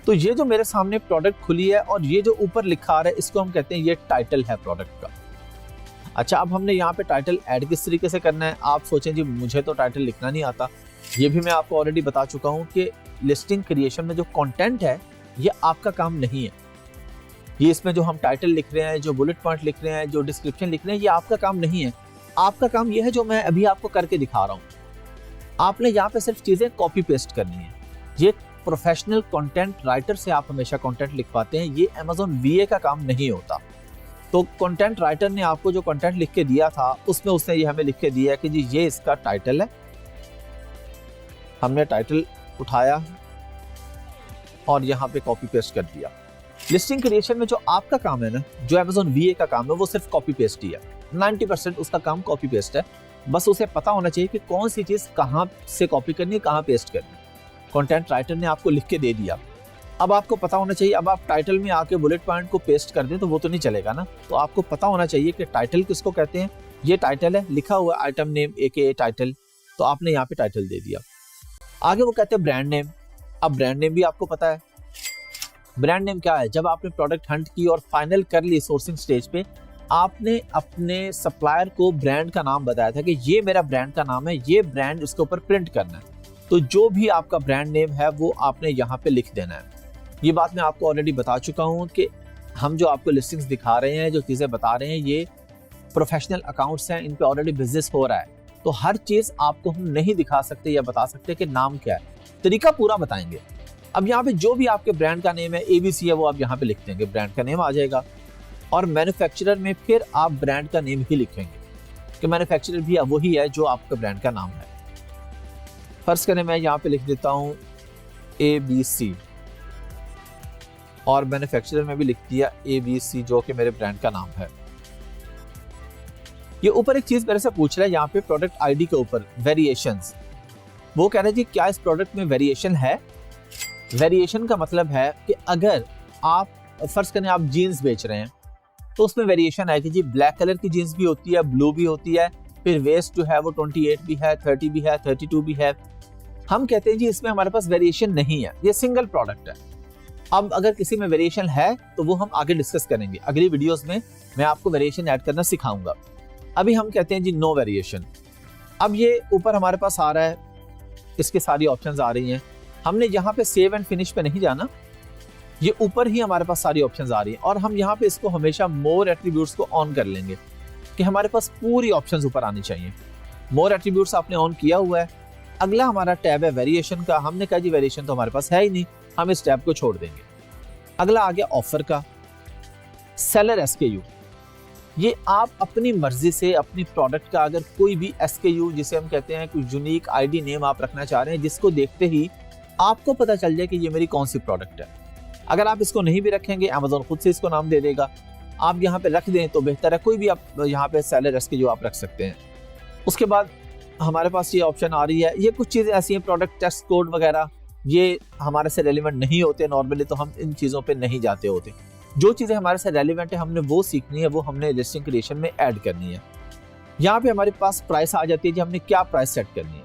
तो ये जो मेरे सामने प्रोडक्ट खुली है और ये जो ऊपर लिखा आ रहा है इसको हम कहते हैं ये टाइटल है प्रोडक्ट का। अच्छा, अब हमने यहाँ पे टाइटल ऐड किस तरीके से करना है। आप सोचें जी मुझे तो टाइटल लिखना नहीं आता, ये भी मैं आपको ऑलरेडी बता चुका हूँ कि लिस्टिंग क्रिएशन में जो कंटेंट है ये आपका काम नहीं है। ये इसमें जो हम टाइटल लिख रहे हैं, जो बुलेट पॉइंट लिख रहे हैं, जो डिस्क्रिप्शन लिख रहे हैं, ये आपका काम नहीं है। आपका काम ये है जो मैं अभी आपको करके दिखा रहा हूँ। आपने यहाँ पे सिर्फ चीजें कॉपी पेस्ट करनी है। ये प्रोफेशनल कंटेंट राइटर से आप हमेशा कंटेंट लिख पाते हैं, ये Amazon VA का काम नहीं होता। तो कंटेंट राइटर ने आपको जो कंटेंट लिख के दिया था उसमें उसने ये हमें लिख के दिया है कि जी ये इसका टाइटल है। हमने टाइटल उठाया और यहाँ पे कॉपी पेस्ट कर दिया। लिस्टिंग क्रिएशन में जो आपका काम है ना, जो Amazon VA का काम है, वो सिर्फ कॉपी पेस्ट ही है। 90% उसका काम कॉपी पेस्ट है। बस उसे पता होना चाहिए कि कौन सी चीज कहाँ से कॉपी करनी है, कहाँ पेस्ट करनी है। कंटेंट राइटर ने आपको लिख के दे दिया, अब आपको पता होना चाहिए। अब आप टाइटल में आके बुलेट पॉइंट को पेस्ट कर दें तो वो तो नहीं चलेगा ना। तो आपको पता होना चाहिए कि टाइटल किसको कहते हैं। ये टाइटल है, लिखा हुआ आइटम नेम AKA टाइटल, तो आपने यहाँ पे टाइटल दे दिया। आगे वो कहते हैं ब्रांड नेम। अब ब्रांड नेम भी आपको पता है। ब्रांड नेम क्या है, जब आपने प्रोडक्ट हंट की और फाइनल कर ली सोर्सिंग स्टेज पे, आपने अपने सप्लायर को ब्रांड का नाम बताया था कि ये मेरा ब्रांड का नाम है, ये ब्रांड इसके ऊपर प्रिंट करना है। तो जो भी आपका ब्रांड नेम है वो आपने यहाँ पे लिख देना है। ये बात मैं आपको ऑलरेडी बता चुका हूँ कि हम जो आपको लिस्टिंग्स दिखा रहे हैं, जो चीज़ें बता रहे हैं, ये प्रोफेशनल अकाउंट्स हैं, इन पे ऑलरेडी बिजनेस हो रहा है। तो हर चीज़ आपको हम नहीं दिखा सकते या बता सकते कि नाम क्या है, तरीका पूरा बताएंगे। अब यहाँ पे जो भी आपके ब्रांड का नेम है, ABC है, वो आप यहाँ पे लिख देंगे, ब्रांड का नेम आ जाएगा। और मैन्युफैक्चरर में फिर आप ब्रांड का नेम ही लिखेंगे कि मैन्युफैक्चरर भी वही है जो आपका ब्रांड का नाम है। फर्ज करें मैं यहाँ पे लिख देता हूँ ABC और मैन्युफैक्चरर में भी लिख दिया ABC जो कि मेरे ब्रांड का नाम है। ये ऊपर एक चीज मेरे से पूछ रहा है यहाँ पे प्रोडक्ट आईडी के ऊपर वेरिएशंस। वो कह रहे हैं जी क्या इस प्रोडक्ट में वेरिएशन है। वेरिएशन का मतलब है कि अगर आप फर्ज करें आप जीन्स बेच रहे हैं तो उसमें वेरिएशन है कि जी ब्लैक कलर की जीन्स भी होती है, ब्लू भी होती है, फिर वेस्ट जो है वो 28 भी है, 30 भी है, 32 भी है। हम कहते हैं जी इसमें हमारे पास वेरिएशन नहीं है, ये सिंगल प्रोडक्ट है। अब अगर किसी में वेरिएशन है तो वो हम आगे डिस्कस करेंगे, अगली वीडियोस में मैं आपको वेरिएशन ऐड करना सिखाऊंगा। अभी हम कहते हैं जी नो वेरिएशन। अब ये ऊपर हमारे पास आ रहा है, इसके सारी ऑप्शंस आ रही हैं। हमने यहाँ पे सेव एंड फिनिश पे नहीं जाना, ये ऊपर ही हमारे पास सारी ऑप्शंस आ रही हैं। और हम यहाँ पे इसको हमेशा मोर एट्रीब्यूट्स को ऑन कर लेंगे कि हमारे पास पूरी ऑप्शंस ऊपर आनी चाहिए। मोर एट्रीब्यूट्स आपने ऑन किया हुआ है। अगला हमारा टैब है वेरिएशन का। हमने कहा जी वेरिएशन तो हमारे पास है ही नहीं, हम इस टैब को छोड़ देंगे। अगला आ गया ऑफर का। सेलर SKU, ये आप अपनी मर्जी से अपनी प्रोडक्ट का अगर कोई भी SKU जिसे हम कहते हैं कोई यूनिक ID नेम आप रखना चाह रहे हैं जिसको देखते ही आपको पता चल जाए कि ये मेरी कौन सी प्रोडक्ट है। अगर आप इसको नहीं भी रखेंगे अमेज़न खुद से इसको नाम दे देगा, आप यहाँ पे रख दें तो बेहतर है। कोई भी आप यहाँ पे सेलर SKU आप रख सकते हैं। उसके बाद हमारे पास ये ऑप्शन आ रही है, ये कुछ चीज़ें ऐसी हैं प्रोडक्ट टेस्ट कोड वगैरह, ये हमारे से रेलिवेंट नहीं होते नॉर्मली, तो हम इन चीज़ों पे नहीं जाते होते। जो चीज़ें हमारे से रेलिवेंट है हमने वो सीखनी है, वो हमने लिस्टिंग क्रिएशन में ऐड करनी है। यहाँ पे हमारे पास प्राइस आ जाती है जी, हमने क्या प्राइस सेट करनी है।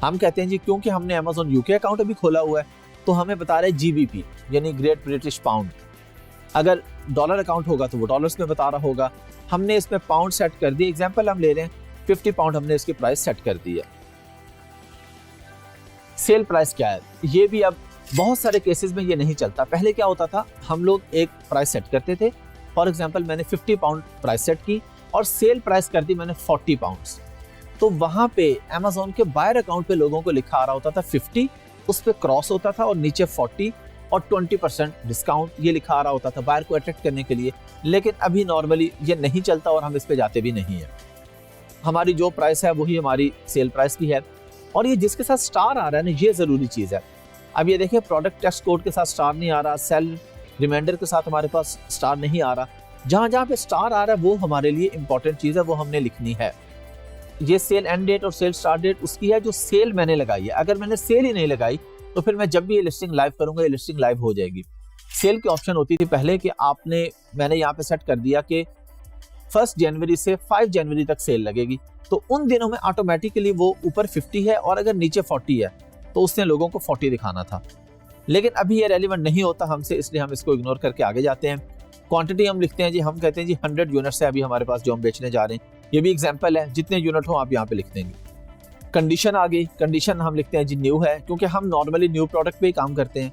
हम कहते हैं जी क्योंकि हमने अमेज़न UK अकाउंट अभी खोला हुआ है तो हमें बता रहे हैं GBP यानी ग्रेट ब्रिटिश पाउंड। अगर डॉलर अकाउंट होगा तो वो डॉलर्स में बता रहा होगा। हमने इसमें पाउंड सेट कर दिया। एग्जाम्पल हम ले रहे हैं 50 पाउंड हमने इसकी प्राइस सेट कर दी है। सेल प्राइस क्या है, ये भी अब बहुत सारे केसेस में ये नहीं चलता। पहले क्या होता था, हम लोग एक प्राइस सेट करते थे। फॉर एग्जांपल मैंने 50 पाउंड प्राइस सेट की और सेल प्राइस कर दी मैंने 40 पाउंड्स, तो वहां पे अमेज़न के बायर अकाउंट पे लोगों को लिखा आ रहा होता था 50, उस पे क्रॉस होता था और नीचे 40 और 20% डिस्काउंट ये लिखा आ रहा होता था बायर को अट्रैक्ट करने के लिए। लेकिन अभी नॉर्मली ये नहीं चलता और हम इस पे जाते भी नहीं है। हमारी जो प्राइस है वही हमारी सेल प्राइस की है। और ये जिसके साथ स्टार आ रहा है ना, ये जरूरी चीज है। अब ये देखिए प्रोडक्ट टेस्ट कोड के साथ स्टार नहीं आ रहा, सेल रिमाइंडर के साथ हमारे पास स्टार नहीं आ रहा। जहां जहां पे स्टार आ रहा है वो हमारे लिए इंपॉर्टेंट चीज है, वो हमने लिखनी है। ये सेल एंड डेट और सेल स्टार्ट डेट उसकी है जो सेल मैंने लगाई है। अगर मैंने सेल ही नहीं लगाई तो फिर मैं जब भी ये लिस्टिंग लाइव करूंगा ये लिस्टिंग लाइव हो जाएगी। सेल की ऑप्शन होती थी पहले कि मैंने यहाँ पे सेट कर दिया कि 1 जनवरी से 5 जनवरी तक सेल लगेगी, तो उन दिनों में ऑटोमेटिकली वो ऊपर 50 है और अगर नीचे 40 है तो उसने लोगों को 40 दिखाना था। लेकिन अभी ये रेलिवेंट नहीं होता हमसे, इसलिए हम इसको इग्नोर करके आगे जाते हैं। क्वांटिटी हम लिखते हैं जी, हम कहते हैं जी 100 यूनिट्स है अभी हमारे पास जो हम बेचने जा रहे हैं। ये भी एग्जाम्पल है, जितने यूनिट हो आप यहाँ पे लिख देंगे। कंडीशन आ गई, कंडीशन हम लिखते हैं जी न्यू है, क्योंकि हम नॉर्मली न्यू प्रोडक्ट पे ही काम करते हैं।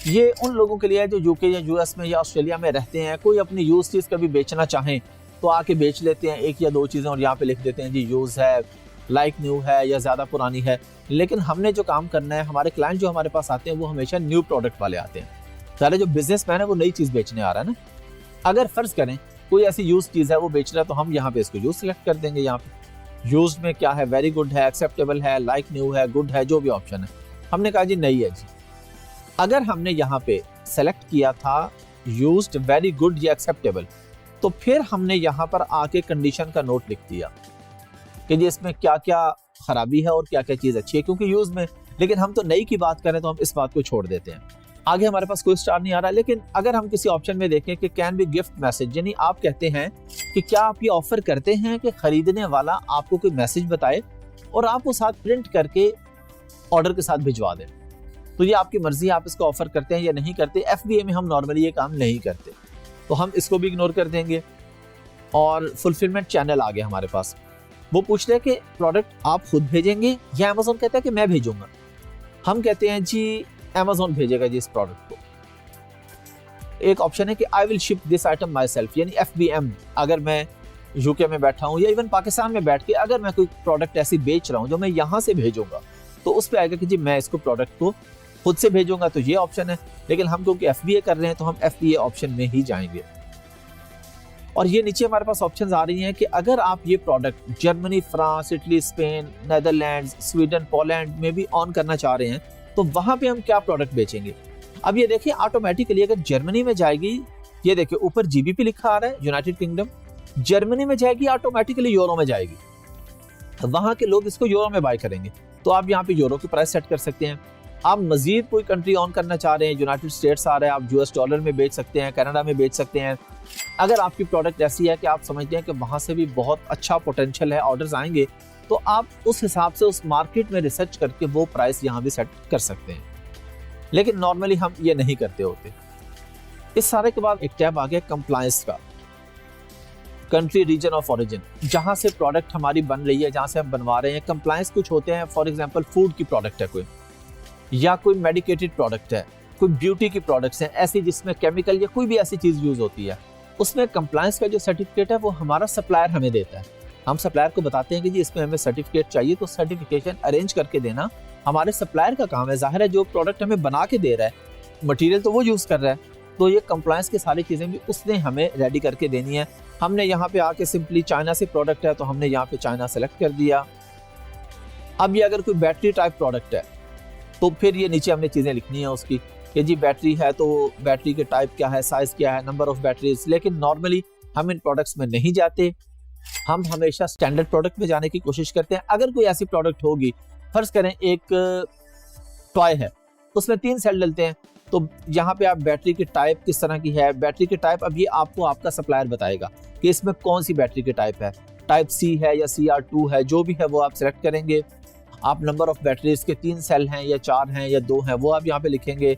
ये उन लोगों के लिए है जो यूके या यूएस में या ऑस्ट्रेलिया में रहते हैं, कोई अपनी यूज चीज कभी बेचना चाहें तो आके बेच लेते हैं 1 या 2 चीजें और यहाँ पे लिख देते हैं जी यूज है, लाइक न्यू है या ज्यादा पुरानी है। लेकिन हमने जो काम करना है, हमारे क्लाइंट जो हमारे पास आते हैं वो हमेशा न्यू प्रोडक्ट वाले आते हैं। सारे जो बिजनेसमैन है वो नई चीज बेचने आ रहा है ना। अगर फर्ज करें कोई ऐसी यूज चीज है वो बेच रहा है तो हम यहाँ पे इसको यूज सिलेक्ट कर देंगे। यहाँ पे यूज में क्या है, वेरी गुड है, एक्सेप्टेबल है, लाइक न्यू है, गुड है, जो भी ऑप्शन है हमने कहा जी नई है जी। अगर हमने यहाँ पे सेलेक्ट किया था यूज्ड, वेरी गुड या एक्सेप्टेबल, तो फिर हमने यहाँ पर आके कंडीशन का नोट लिख दिया कि जी इसमें क्या क्या खराबी है और क्या क्या चीज अच्छी है, क्योंकि यूज में। लेकिन हम तो नई की बात करें तो हम इस बात को छोड़ देते हैं। आगे हमारे पास कोई स्टार नहीं आ रहा। लेकिन अगर हम किसी ऑप्शन में देखें कि कैन बी गिफ्ट मैसेज, यानी आप कहते हैं कि क्या आप ये ऑफर करते हैं कि खरीदने वाला आपको कोई मैसेज बताए और आप वो साथ प्रिंट करके ऑर्डर के साथ भिजवा दें, तो ये आपकी मर्जी है, आप इसको ऑफर करते हैं या नहीं करते। FBA में हम नॉर्मली ये काम नहीं करते, तो हम इसको भी इग्नोर कर देंगे। और फुलफिलमेंट चैनल आ गया हमारे पास, वो पूछ रहे हैं कि प्रोडक्ट आप खुद भेजेंगे या अमेज़न कहता है कि मैं भेजूंगा। हम कहते हैं जी अमेज़न भेजेगा जी इस प्रोडक्ट को। एक ऑप्शन है कि I will ship this item my self, यानी FBM। अगर मैं यूके में बैठा हूँ या इवन पाकिस्तान में बैठ के अगर मैं कोई प्रोडक्ट ऐसी बेच रहा हूँ जो मैं यहाँ से भेजूंगा, तो उस पर आएगा कि जी मैं इसको प्रोडक्ट को खुद से भेजूंगा, तो ये ऑप्शन है। लेकिन हम क्योंकि FBA कर रहे हैं तो हम FBA ऑप्शन में ही जाएंगे। और ये नीचे हमारे पास ऑप्शंस आ रही हैं कि अगर आप ये product Germany, France, Italy, Spain, Netherlands, Sweden, Poland में भी ऑन करना चाह रहे हैं तो वहां पे हम क्या प्रोडक्ट बेचेंगे। अब ये देखिए ऑटोमेटिकली अगर जर्मनी में जाएगी, ये देखिए ऊपर GBP लिखा आ रहा है यूनाइटेड किंगडम, जर्मनी में जाएगी ऑटोमेटिकली यूरो में जाएगी, वहां के लोग इसको यूरो में बाय करेंगे। तो आप यहाँ पे यूरो की प्राइस सेट कर सकते हैं। आप मजीद कोई कंट्री ऑन करना चाह रहे हैं, यूनाइटेड स्टेट्स आ रहा है, आप US डॉलर में बेच सकते हैं, कनाडा में बेच सकते हैं। अगर आपकी प्रोडक्ट ऐसी है कि आप समझते हैं कि वहां से भी बहुत अच्छा पोटेंशियल है, ऑर्डर्स आएंगे, तो आप उस हिसाब से उस मार्केट में रिसर्च करके वो प्राइस यहाँ भी सेट कर सकते हैं। लेकिन नॉर्मली हम ये नहीं करते होते। इस सारे के बाद एक टैब आ गया कंप्लायंस का, कंट्री, रीजन ऑफ ओरिजिन, जहां से प्रोडक्ट हमारी बन रही है, जहां से हम बनवा रहे हैं। कंप्लायंस कुछ होते हैं, फॉर एग्जांपल फूड की प्रोडक्ट है कोई, या कोई मेडिकेटेड प्रोडक्ट है, कोई ब्यूटी की प्रोडक्ट्स हैं ऐसी जिसमें केमिकल या कोई भी ऐसी चीज यूज होती है, उसमें कंप्लायंस का जो सर्टिफिकेट है वो हमारा सप्लायर हमें देता है। हम सप्लायर को बताते हैं कि जी इसमें हमें सर्टिफिकेट चाहिए, तो सर्टिफिकेशन अरेंज करके देना हमारे सप्लायर का काम है। जाहिर है जो प्रोडक्ट हमें बना के दे रहा है, मटेरियल तो वो यूज़ कर रहा है, तो ये कंप्लायंस की सारी चीज़ें भी उसने हमें रेडी करके देनी है। हमने यहाँ पे आके सिंपली चाइना से प्रोडक्ट है तो हमने यहाँ पे चाइना सेलेक्ट कर दिया। अब ये अगर कोई बैटरी टाइप प्रोडक्ट है तो फिर ये नीचे हमने चीज़ें लिखनी है उसकी कि जी बैटरी है तो बैटरी के टाइप क्या है, साइज़ क्या है, नंबर ऑफ बैटरीज। लेकिन नॉर्मली हम इन प्रोडक्ट्स में नहीं जाते, हम हमेशा स्टैंडर्ड प्रोडक्ट में जाने की कोशिश करते हैं। अगर कोई ऐसी प्रोडक्ट होगी, फर्ज करें एक टॉय है, उसमें 3 सेल डलते हैं, तो यहाँ पे आप बैटरी की टाइप किस तरह की है, बैटरी की टाइप अब ये आपको आपका सप्लायर बताएगा कि इसमें कौन सी बैटरी की टाइप है, टाइप सी है या CR2 है, जो भी है वो आप सेलेक्ट करेंगे। आप नंबर ऑफ बैटरीज के 3 सेल हैं या 4 हैं या 2 हैं वो आप यहाँ पे लिखेंगे।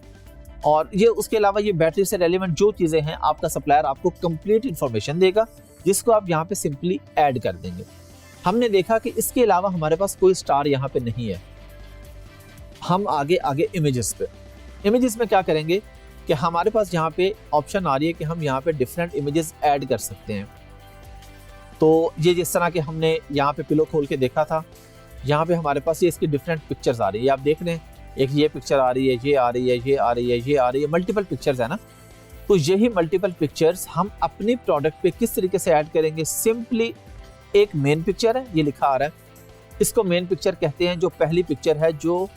और ये उसके अलावा ये बैटरी से रेलिवेंट जो चीज़ें हैं आपका सप्लायर आपको कंप्लीट इन्फॉर्मेशन देगा, जिसको आप यहाँ पे सिंपली ऐड कर देंगे। हमने देखा कि इसके अलावा हमारे पास कोई स्टार यहाँ पे नहीं है। हम आगे इमेजेस पे, इमेजेस में क्या करेंगे कि हमारे पास यहाँ पे ऑप्शन आ रही है कि हम यहाँ पे डिफरेंट इमेजेस ऐड कर सकते हैं। तो ये जिस तरह के हमने यहाँ पे पिलो खोल के देखा था, यहाँ पे हमारे पास ये इसकी डिफरेंट पिक्चर्स आ रही है। आप देख रहे हैं, एक ये पिक्चर आ रही है, ये आ रही है, ये आ रही है, ये आ रही है, मल्टीपल पिक्चर्स है ना। तो यही मल्टीपल पिक्चर्स हम अपने प्रोडक्ट पे किस तरीके से ऐड करेंगे। सिंपली एक मेन पिक्चर है, ये लिखा आ रहा है, इसको मेन पिक्चर कहते हैं। जो पहली पिक्चर है जो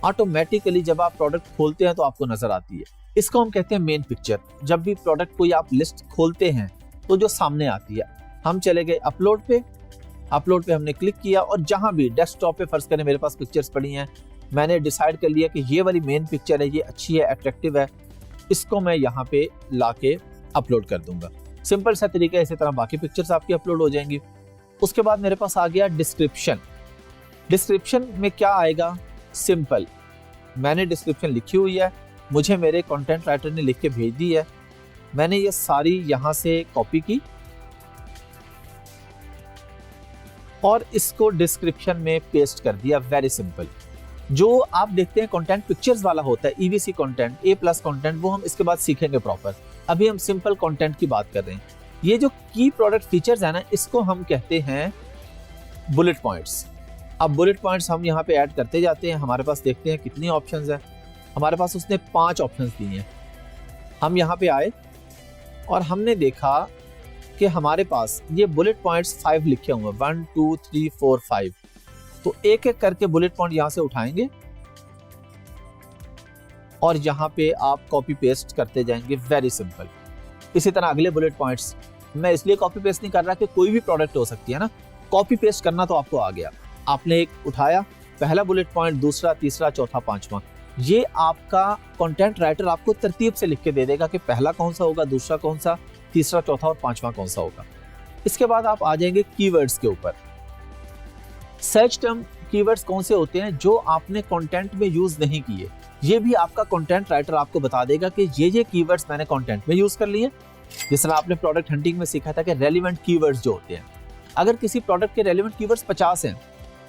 ऑटोमेटिकली जब आप प्रोडक्ट खोलते हैं तो आपको नजर आती है, इसको हम कहते हैं मेन पिक्चर। जब भी प्रोडक्ट कोई आप लिस्ट खोलते हैं तो जो सामने आती है। हम चले गए अपलोड पे, अपलोड पे हमने क्लिक किया और जहां भी डेस्कटॉप पे फर्ज करें मेरे पास पिक्चर्स पड़ी हैं, मैंने डिसाइड कर लिया कि ये वाली मेन पिक्चर है, ये अच्छी है, अट्रैक्टिव है, इसको मैं यहाँ पे लाके अपलोड कर दूंगा। सिंपल सा तरीका है। इसी तरह बाकी पिक्चर्स आपकी अपलोड हो जाएंगी। उसके बाद मेरे पास आ गया डिस्क्रिप्शन। डिस्क्रिप्शन में क्या आएगा, सिंपल, मैंने डिस्क्रिप्शन लिखी हुई है, मुझे मेरे कंटेंट राइटर ने लिख के भेज दी है, मैंने ये सारी यहाँ से कॉपी की और इसको डिस्क्रिप्शन में पेस्ट कर दिया। Very simple. जो आप देखते हैं कंटेंट पिक्चर्स वाला होता है, EVC कंटेंट, A+ कंटेंट, वो हम इसके बाद सीखेंगे प्रॉपर। अभी हम सिंपल कंटेंट की बात कर रहे हैं। ये जो की प्रोडक्ट फीचर्स है ना, इसको हम कहते हैं बुलेट पॉइंट्स। अब बुलेट पॉइंट्स हम यहाँ पे ऐड करते जाते हैं। हमारे पास देखते हैं कितनी ऑप्शंस हैं। हमारे पास उसने 5 ऑप्शंस दिए हैं। हम यहाँ पे आए और हमने देखा कि हमारे पास ये बुलेट पॉइंट्स 5 लिखे हुए हैं, 1 2 3 4 5। तो एक एक करके बुलेट पॉइंट यहाँ से उठाएंगे और यहाँ पे आप कॉपी पेस्ट करते जाएंगे। Very simple. इसी तरह अगले बुलेट पॉइंट्स, मैं इसलिए कॉपी पेस्ट नहीं कर रहा कि कोई भी प्रोडक्ट हो सकती है ना, कॉपी पेस्ट करना तो आपको आ गया। आपने एक उठाया, पहला बुलेट पॉइंट, दूसरा, तीसरा, चौथा, 5वां। ये आपका कंटेंट राइटर आपको तरतीब से लिख के दे देगा कि पहला कौन सा होगा, दूसरा कौन सा, तीसरा, चौथा और 5वां कौन सा होगा। इसके बाद आप आ जाएंगे कीवर्ड्स के ऊपर। सर्च टर्म कीवर्ड्स कौन से होते हैं जो आपने कंटेंट में यूज नहीं किए, ये भी आपका कंटेंट राइटर आपको बता देगा कि ये कीवर्ड्स मैंने कंटेंट में यूज कर लिए। जिस तरह आपने प्रोडक्ट हंटिंग में सीखा था कि रेलिवेंट कीवर्ड्स जो होते हैं, अगर किसी प्रोडक्ट के रेलिवेंट कीवर्ड्स 50 हैं,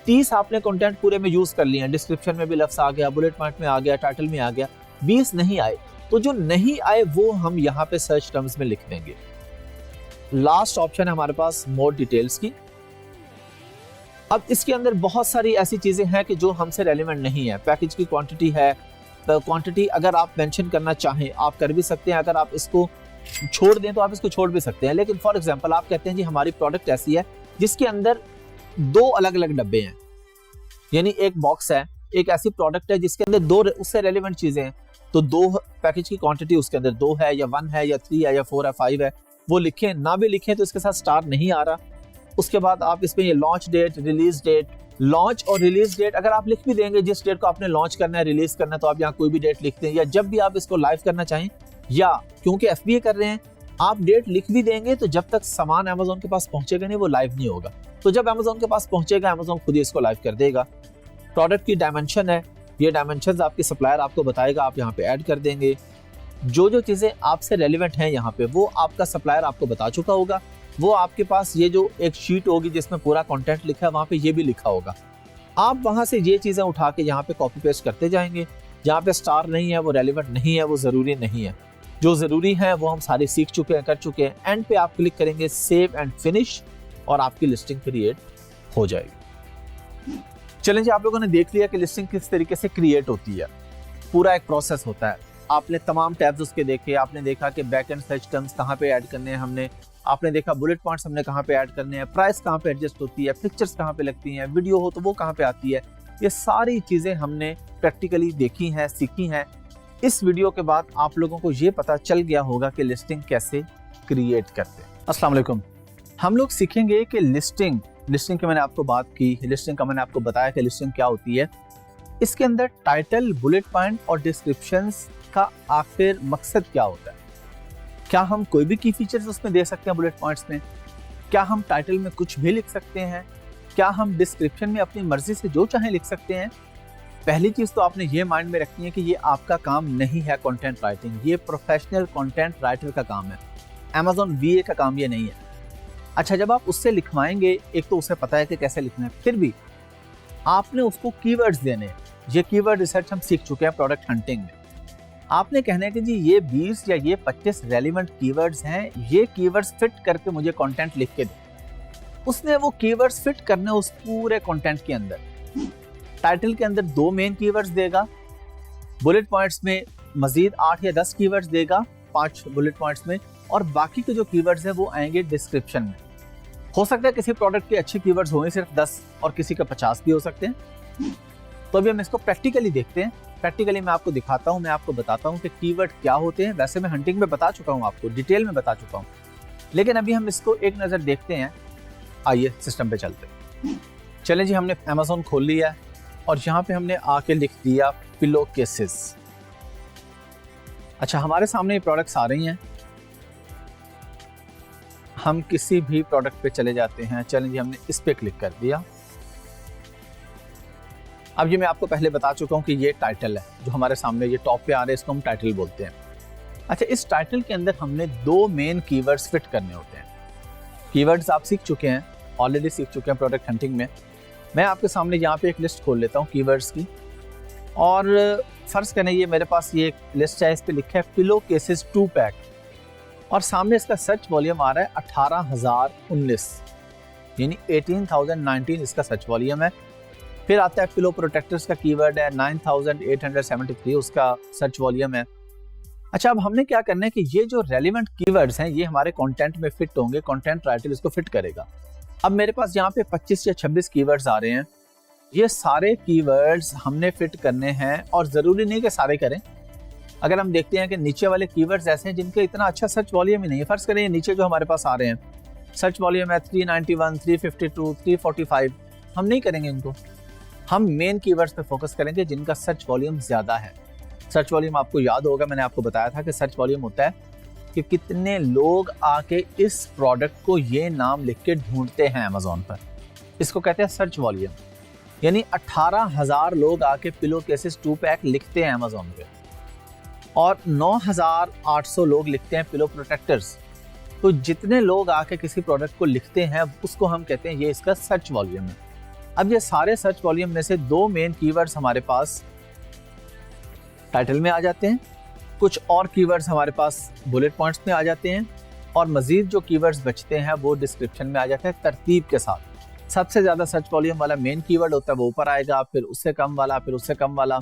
30 आपने कंटेंट पूरे में यूज कर लिए हैं, डिस्क्रिप्शन में भी लफ्ज आ गया, बुलेट पॉइंट में आ गया, टाइटल में आ गया, 20 नहीं आए, तो जो नहीं आए वो हम यहाँ पे सर्च टर्म्स में लिख देंगे। लास्ट ऑप्शन है हमारे पास मोर डिटेल्स की। अब इसके अंदर बहुत सारी ऐसी चीजें हैं कि जो हमसे रेलिवेंट नहीं है। पैकेज की क्वांटिटी है, तो क्वांटिटी अगर आप मेंशन करना चाहें आप कर भी सकते हैं, अगर आप इसको छोड़ दें तो आप इसको छोड़ भी सकते हैं। लेकिन फॉर एग्जांपल आप कहते हैं जी हमारी प्रोडक्ट ऐसी है जिसके अंदर 2 अलग अलग डब्बे हैं, यानी एक बॉक्स है, एक ऐसी प्रोडक्ट है जिसके अंदर 2 उससे रेलिवेंट चीजें हैं, तो 2 पैकेज की क्वांटिटी उसके अंदर 2 है या 1 है या 3 है या 4 है 5 है, वो लिखें ना भी लिखें तो इसके साथ स्टार नहीं आ रहा। उसके बाद आप इसमें ये launch date, release date, launch और रिलीज डेट अगर आप लिख भी देंगे जिस डेट को आपने लॉन्च करना है, रिलीज करना है, तो आप यहाँ कोई भी डेट लिखते हैं, या जब भी आप इसको लाइव करना चाहें, या क्योंकि FBA कर रहे हैं आप डेट लिख भी देंगे तो जब तक सामान Amazon के पास पहुंचेगा नहीं वो लाइव नहीं होगा। तो जब Amazon के पास पहुंचेगा Amazon खुद ही इसको लाइव कर देगा। प्रोडक्ट की डायमेंशन है, ये डायमेंशन आपकी सप्लायर आपको बताएगा, आप यहाँ पे ऐड कर देंगे। जो जो चीजें आपसे रेलिवेंट हैं यहाँ पे वो आपका सप्लायर आपको बता चुका होगा। वो आपके पास ये जो एक शीट होगी जिसमें पूरा कंटेंट लिखा है, वहां पे ये भी लिखा होगा। आप वहां से ये चीजें उठा के यहाँ पे कॉपी पेस्ट करते जाएंगे। जहाँ पे स्टार नहीं है वो रेलिवेंट नहीं है, वो जरूरी नहीं है। जो जरूरी है वो हम सारे सीख चुके हैं, कर चुके हैं। एंड पे आप क्लिक करेंगे सेव एंड फिनिश। और आपकी लिस्टिंग क्रिएट हो जाएगी। चलें जी, आप लोगों ने देख लिया कि लिस्टिंग किस तरीके से क्रिएट होती है। पूरा एक प्रोसेस होता है। आपने तमाम टैब्स उसके देखे, आपने देखा कि बैक एंड सर्च टर्म्स कहाँ पे ऐड करने हैं हमने, आपने देखा बुलेट पॉइंट्स हमने कहाँ पे ऐड करने हैं, प्राइस कहाँ पे एडजस्ट होती है, पिक्चर्स कहाँ पे लगती हैं, वीडियो हो तो वो कहाँ पे आती है। ये सारी चीज़ें हमने प्रैक्टिकली देखी हैं, सीखी हैं। इस वीडियो के बाद आप लोगों को ये पता चल गया होगा कि लिस्टिंग कैसे क्रिएट करते हैं। अस्सलाम वालेकुम। हम लोग सीखेंगे कि लिस्टिंग की मैंने आपको बात की, लिस्टिंग का मैंने आपको बताया कि लिस्टिंग क्या होती है। इसके अंदर टाइटल, बुलेट पॉइंट और डिस्क्रिप्शंस का आखिर मकसद क्या होता है? क्या हम कोई भी की फीचर्स उसमें दे सकते हैं बुलेट पॉइंट्स में? क्या हम टाइटल में कुछ भी लिख सकते हैं? क्या हम डिस्क्रिप्शन में अपनी मर्जी से जो चाहें लिख सकते हैं? पहली चीज़ तो आपने ये माइंड में रखनी है कि ये आपका काम नहीं है कंटेंट राइटिंग, ये प्रोफेशनल कंटेंट राइटर का काम है। Amazon VA का काम ये नहीं है। अच्छा, जब आप उससे लिखवाएंगे, एक तो उसे पता है कि कैसे लिखना है, फिर भी आपने उसको कीवर्ड्स देने। ये कीवर्ड रिसर्च हम सीख चुके हैं प्रोडक्ट हंटिंग में। आपने कहना है कि जी ये 20 या ये 25 रेलिवेंट कीवर्ड्स हैं, ये कीवर्ड्स फिट करके मुझे कंटेंट लिख के दो। उसने वो कीवर्ड्स फिट करने उस पूरे कंटेंट के अंदर। टाइटल के अंदर 2 मेन कीवर्ड्स देगा, बुलेट पॉइंट्स में मजीद 8 या 10 कीवर्ड्स देगा 5 बुलेट पॉइंट्स में, और बाकी के जो कीवर्ड्स हैं वो आएंगे डिस्क्रिप्शन में। हो सकता है किसी प्रोडक्ट के अच्छे कीवर्ड्स होंगे सिर्फ 10 और किसी का 50 भी हो सकते हैं। तो अभी हम इसको प्रैक्टिकली देखते हैं। प्रैक्टिकली मैं आपको दिखाता हूं, मैं आपको बताता हूं कि कीवर्ड क्या होते हैं। वैसे मैं हंटिंग में बता चुका हूं, आपको डिटेल में बता चुका हूं, लेकिन अभी हम इसको एक नज़र देखते हैं। आइए सिस्टम पे चलते हैं। चलें जी, हमने Amazon खोल लिया है और यहाँ पे हमने आके लिख दिया पिलो केसेस। अच्छा, हमारे सामने ये प्रोडक्ट्स आ रही हैं। हम किसी भी प्रोडक्ट पे चले जाते हैं। चलें जी, हमने इस पे क्लिक कर दिया। अब ये मैं आपको पहले बता चुका हूँ कि ये टाइटल है जो हमारे सामने ये टॉप पे आ रहा है, इसको हम टाइटल बोलते हैं। अच्छा, इस टाइटल के अंदर हमने 2 मेन कीवर्ड्स फिट करने होते हैं। कीवर्ड्स आप सीख चुके हैं, ऑलरेडी सीख चुके हैं प्रोडक्ट हंटिंग में। मैं आपके सामने यहाँ पे एक लिस्ट खोल लेता हूँ कीवर्ड्स की, और फर्ज करें ये मेरे पास ये एक लिस्ट है, इस पे लिखा है पिलो केसेस 2 पैक, और सामने इसका सर्च वॉल्यूम आ रहा है 18,019, यानी 18,019 इसका सर्च वॉल्यूम है। फिर आता है पिलो प्रोटेक्टर्स का कीवर्ड है 9,873, उसका सर्च वॉल्यूम है। अच्छा, अब हमने क्या करना है कि ये जो रेलिवेंट कीवर्ड्स हैं ये हमारे कंटेंट में फिट होंगे, कंटेंट राइटर इसको फिट करेगा। अब मेरे पास यहाँ पे 25 या 26 कीवर्ड्स आ रहे हैं। ये सारे कीवर्ड्स हमने फिट करने हैं, और ज़रूरी नहीं कि सारे करें। अगर हम देखते हैं कि नीचे वाले कीवर्ड्स ऐसे हैं जिनके इतना अच्छा सर्च वॉल्यूम ही नहीं है। फर्ज करें नीचे जो हमारे पास आ रहे हैं, सर्च वॉल्यूम है 391, 352, 345, हम नहीं करेंगे इनको। हम मेन कीवर्ड्स पे फोकस करेंगे जिनका सर्च वॉल्यूम ज़्यादा है। सर्च वॉल्यूम आपको याद होगा, मैंने आपको बताया था कि सर्च वॉल्यूम होता है कि कितने लोग आके इस प्रोडक्ट को ये नाम लिख के ढूंढते हैं Amazon पर, इसको कहते हैं सर्च वॉल्यूम। यानी 18,000 लोग आके पिलो केसेस 2 पैक लिखते हैं Amazon पे, और 9,800 लोग लिखते हैं पिलो प्रोटेक्टर्स। तो जितने लोग आके किसी प्रोडक्ट को लिखते हैं उसको हम कहते हैं ये इसका सर्च वॉल्यूम है। अब ये सारे सर्च वॉल्यूम में से 2 मेन कीवर्ड्स हमारे पास टाइटल में आ जाते हैं, कुछ और कीवर्ड्स हमारे पास बुलेट पॉइंट्स में आ जाते हैं, और मजीद जो कीवर्ड्स बचते हैं वो डिस्क्रिप्शन में आ जाते हैं तरतीब के साथ। सबसे ज़्यादा सर्च वॉल्यूम वाला मेन कीवर्ड होता है वो ऊपर आएगा, फिर उससे कम वाला, फिर उससे कम वाला।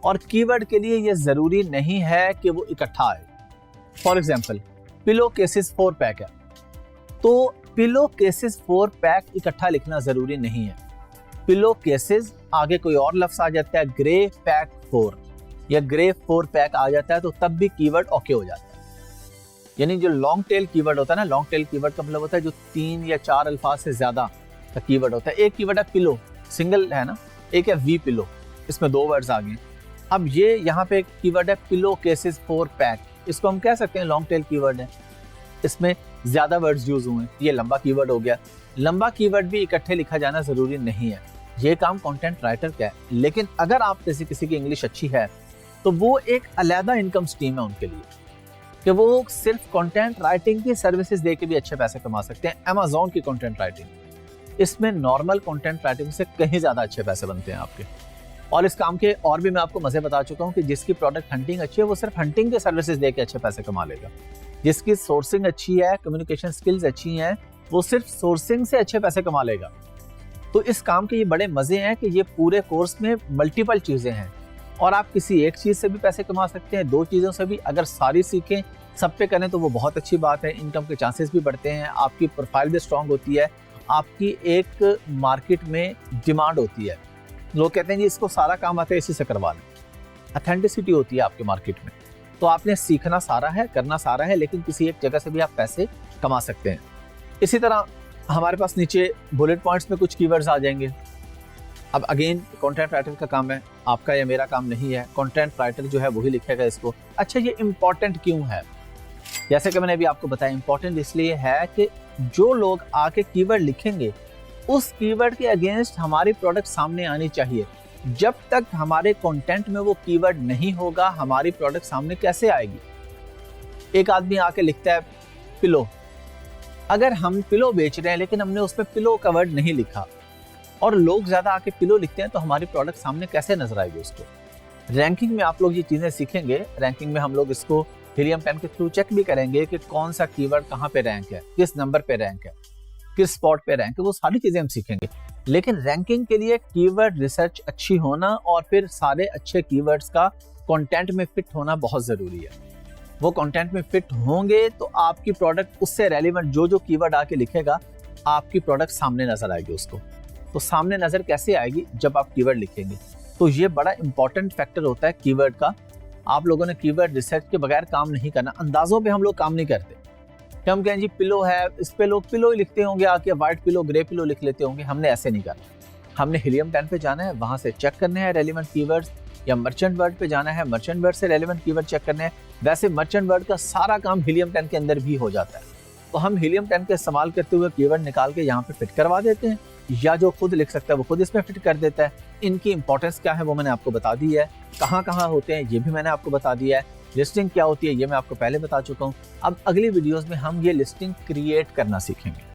और कीवर्ड के लिए ये ज़रूरी नहीं है कि वो इकट्ठा आए। For example, pillow cases 4 pack है, तो पिलो केसेस 4 पैक इकट्ठा लिखना ज़रूरी नहीं है। पिलो केसेस आगे कोई और लफ्ज़ आ जाता है, ग्रे पैक 4 या ग्रे 4 पैक आ जाता है, तो तब भी कीवर्ड ओके हो जाता है। यानी जो लॉन्ग टेल कीवर्ड होता है ना, लॉन्ग टेल कीवर्ड का मतलब होता है जो 3 या 4 अल्फाज से ज़्यादा का कीवर्ड होता है। एक कीवर्ड है पिलो, सिंगल है ना, एक है वी पिलो, इसमें 2 वर्ड्स आ गए। अब ये यहाँ पे कीवर्ड है पिलो केसेस 4 पैक, इसको हम कह सकते हैं लॉन्ग टेल कीवर्ड है, इसमें ज़्यादा वर्ड्स यूज हुए, ये लंबा कीवर्ड हो गया। लंबा कीवर्ड भी इकट्ठे लिखा जाना ज़रूरी नहीं है, ये काम कंटेंट राइटर का है। लेकिन अगर आप किसी की इंग्लिश अच्छी है तो वो एक अलग इनकम स्ट्रीम है उनके लिए, कि वो सिर्फ कंटेंट राइटिंग की सर्विसेज दे के भी अच्छे पैसे कमा सकते हैं। Amazon की कंटेंट राइटिंग, इसमें नॉर्मल कंटेंट राइटिंग से कहीं ज़्यादा अच्छे पैसे बनते हैं आपके। और इस काम के और भी मैं आपको मज़े बता चुका हूँ कि जिसकी प्रोडक्ट हंटिंग अच्छी है वो सिर्फ हंटिंग की सर्विसेज दे के अच्छे पैसे कमा लेगा। जिसकी सोर्सिंग अच्छी है, कम्युनिकेशन स्किल्स अच्छी हैं, वो सिर्फ सोर्सिंग से अच्छे पैसे कमा लेगा। तो इस काम के ये बड़े मजे हैं कि ये पूरे कोर्स में मल्टीपल चीजें हैं और आप किसी एक चीज से भी पैसे कमा सकते हैं, 2 चीजों से भी। अगर सारी सीखें, सब पे करें तो वो बहुत अच्छी बात है। इनकम के चांसेस भी बढ़ते हैं, आपकी प्रोफाइल भी स्ट्रांग होती है, आपकी एक मार्केट में डिमांड होती है। लोग कहते हैं जी इसको सारा काम आता है, इसी से करवा लें। ऑथेंटिसिटी होती है आपके मार्केट में। तो आपने सीखना सारा है, करना सारा है, लेकिन किसी एक जगह से भी आप पैसे कमा सकते हैं। इसी तरह हमारे पास नीचे बुलेट पॉइंट्स में कुछ कीवर्ड्स आ जाएंगे। अब अगेन कंटेंट राइटर का काम है, आपका या मेरा काम नहीं है। कंटेंट राइटर जो है वही लिखेगा इसको। अच्छा, ये इंपॉर्टेंट क्यों है? जैसे कि मैंने अभी आपको बताया, इंपॉर्टेंट इसलिए है कि जो लोग आके कीवर्ड लिखेंगे उस कीवर्ड के अगेंस्ट हमारी प्रोडक्ट सामने आनी चाहिए। जब तक हमारे कंटेंट में वो कीवर्ड नहीं होगा, हमारी प्रोडक्ट सामने कैसे आएगी? एक आदमी आके लिखता है पिलो। अगर हम पिलो बेच रहे हैं लेकिन हमने उसमें पिलो का वर्ड नहीं लिखा और लोग ज्यादा आके पिलो लिखते हैं, तो हमारी प्रोडक्ट सामने कैसे नजर आएगी उसको? रैंकिंग में आप लोग ये चीजें सीखेंगे। रैंकिंग में हम लोग इसको हीलियम 10 के थ्रू चेक भी करेंगे कि कौन सा कीवर्ड कहाँ पे रैंक है, किस नंबर पे रैंक है, किस स्पॉट पे रैंक है, वो सारी चीजें हम सीखेंगे। लेकिन रैंकिंग के लिए कीवर्ड रिसर्च अच्छी होना और फिर सारे अच्छे कीवर्ड्स का कंटेंट में फिट होना बहुत जरूरी है। वो कंटेंट में फिट होंगे तो आपकी प्रोडक्ट उससे रेलिवेंट जो कीवर्ड आके लिखेगा, आपकी प्रोडक्ट सामने नजर आएगी उसको। तो सामने नजर कैसे आएगी? जब आप कीवर्ड लिखेंगे। तो ये बड़ा इंपॉर्टेंट फैक्टर होता है कीवर्ड का। आप लोगों ने कीवर्ड रिसर्च के बगैर काम नहीं करना। अंदाजों पे हम लोग काम नहीं करते कि हम कहें जी पिलो है, इस पे लोग पिलो ही लिखते होंगे, आके व्हाइट पिलो, ग्रे पिलो लिख लेते होंगे। हमने ऐसे नहीं करना। हमने हीलियम 10 पे जाना है, वहां से चेक करने हैं रेलिवेंट कीवर्ड्स, या मर्चेंट वर्ड पे जाना है, मर्चेंट वर्ड से रेलिवेंट कीवर्ड चेक करने हैं। वैसे मर्चेंट वर्ड का सारा काम हीलियम 10 के अंदर भी हो जाता है। तो हम हीलियम 10 का इस्तेमाल करते हुए कीवर्ड निकाल के यहाँ पे फिट करवा देते हैं, या जो खुद लिख सकता है वो खुद इसमें फिट कर देता है। इनकी इंपॉर्टेंस क्या है वो मैंने आपको बता दी है। कहाँ कहाँ होते हैं ये भी मैंने आपको बता दिया है। लिस्टिंग क्या होती है ये मैं आपको पहले बता चुका हूँ। अब अगली वीडियोस में हम ये लिस्टिंग क्रिएट करना सीखेंगे।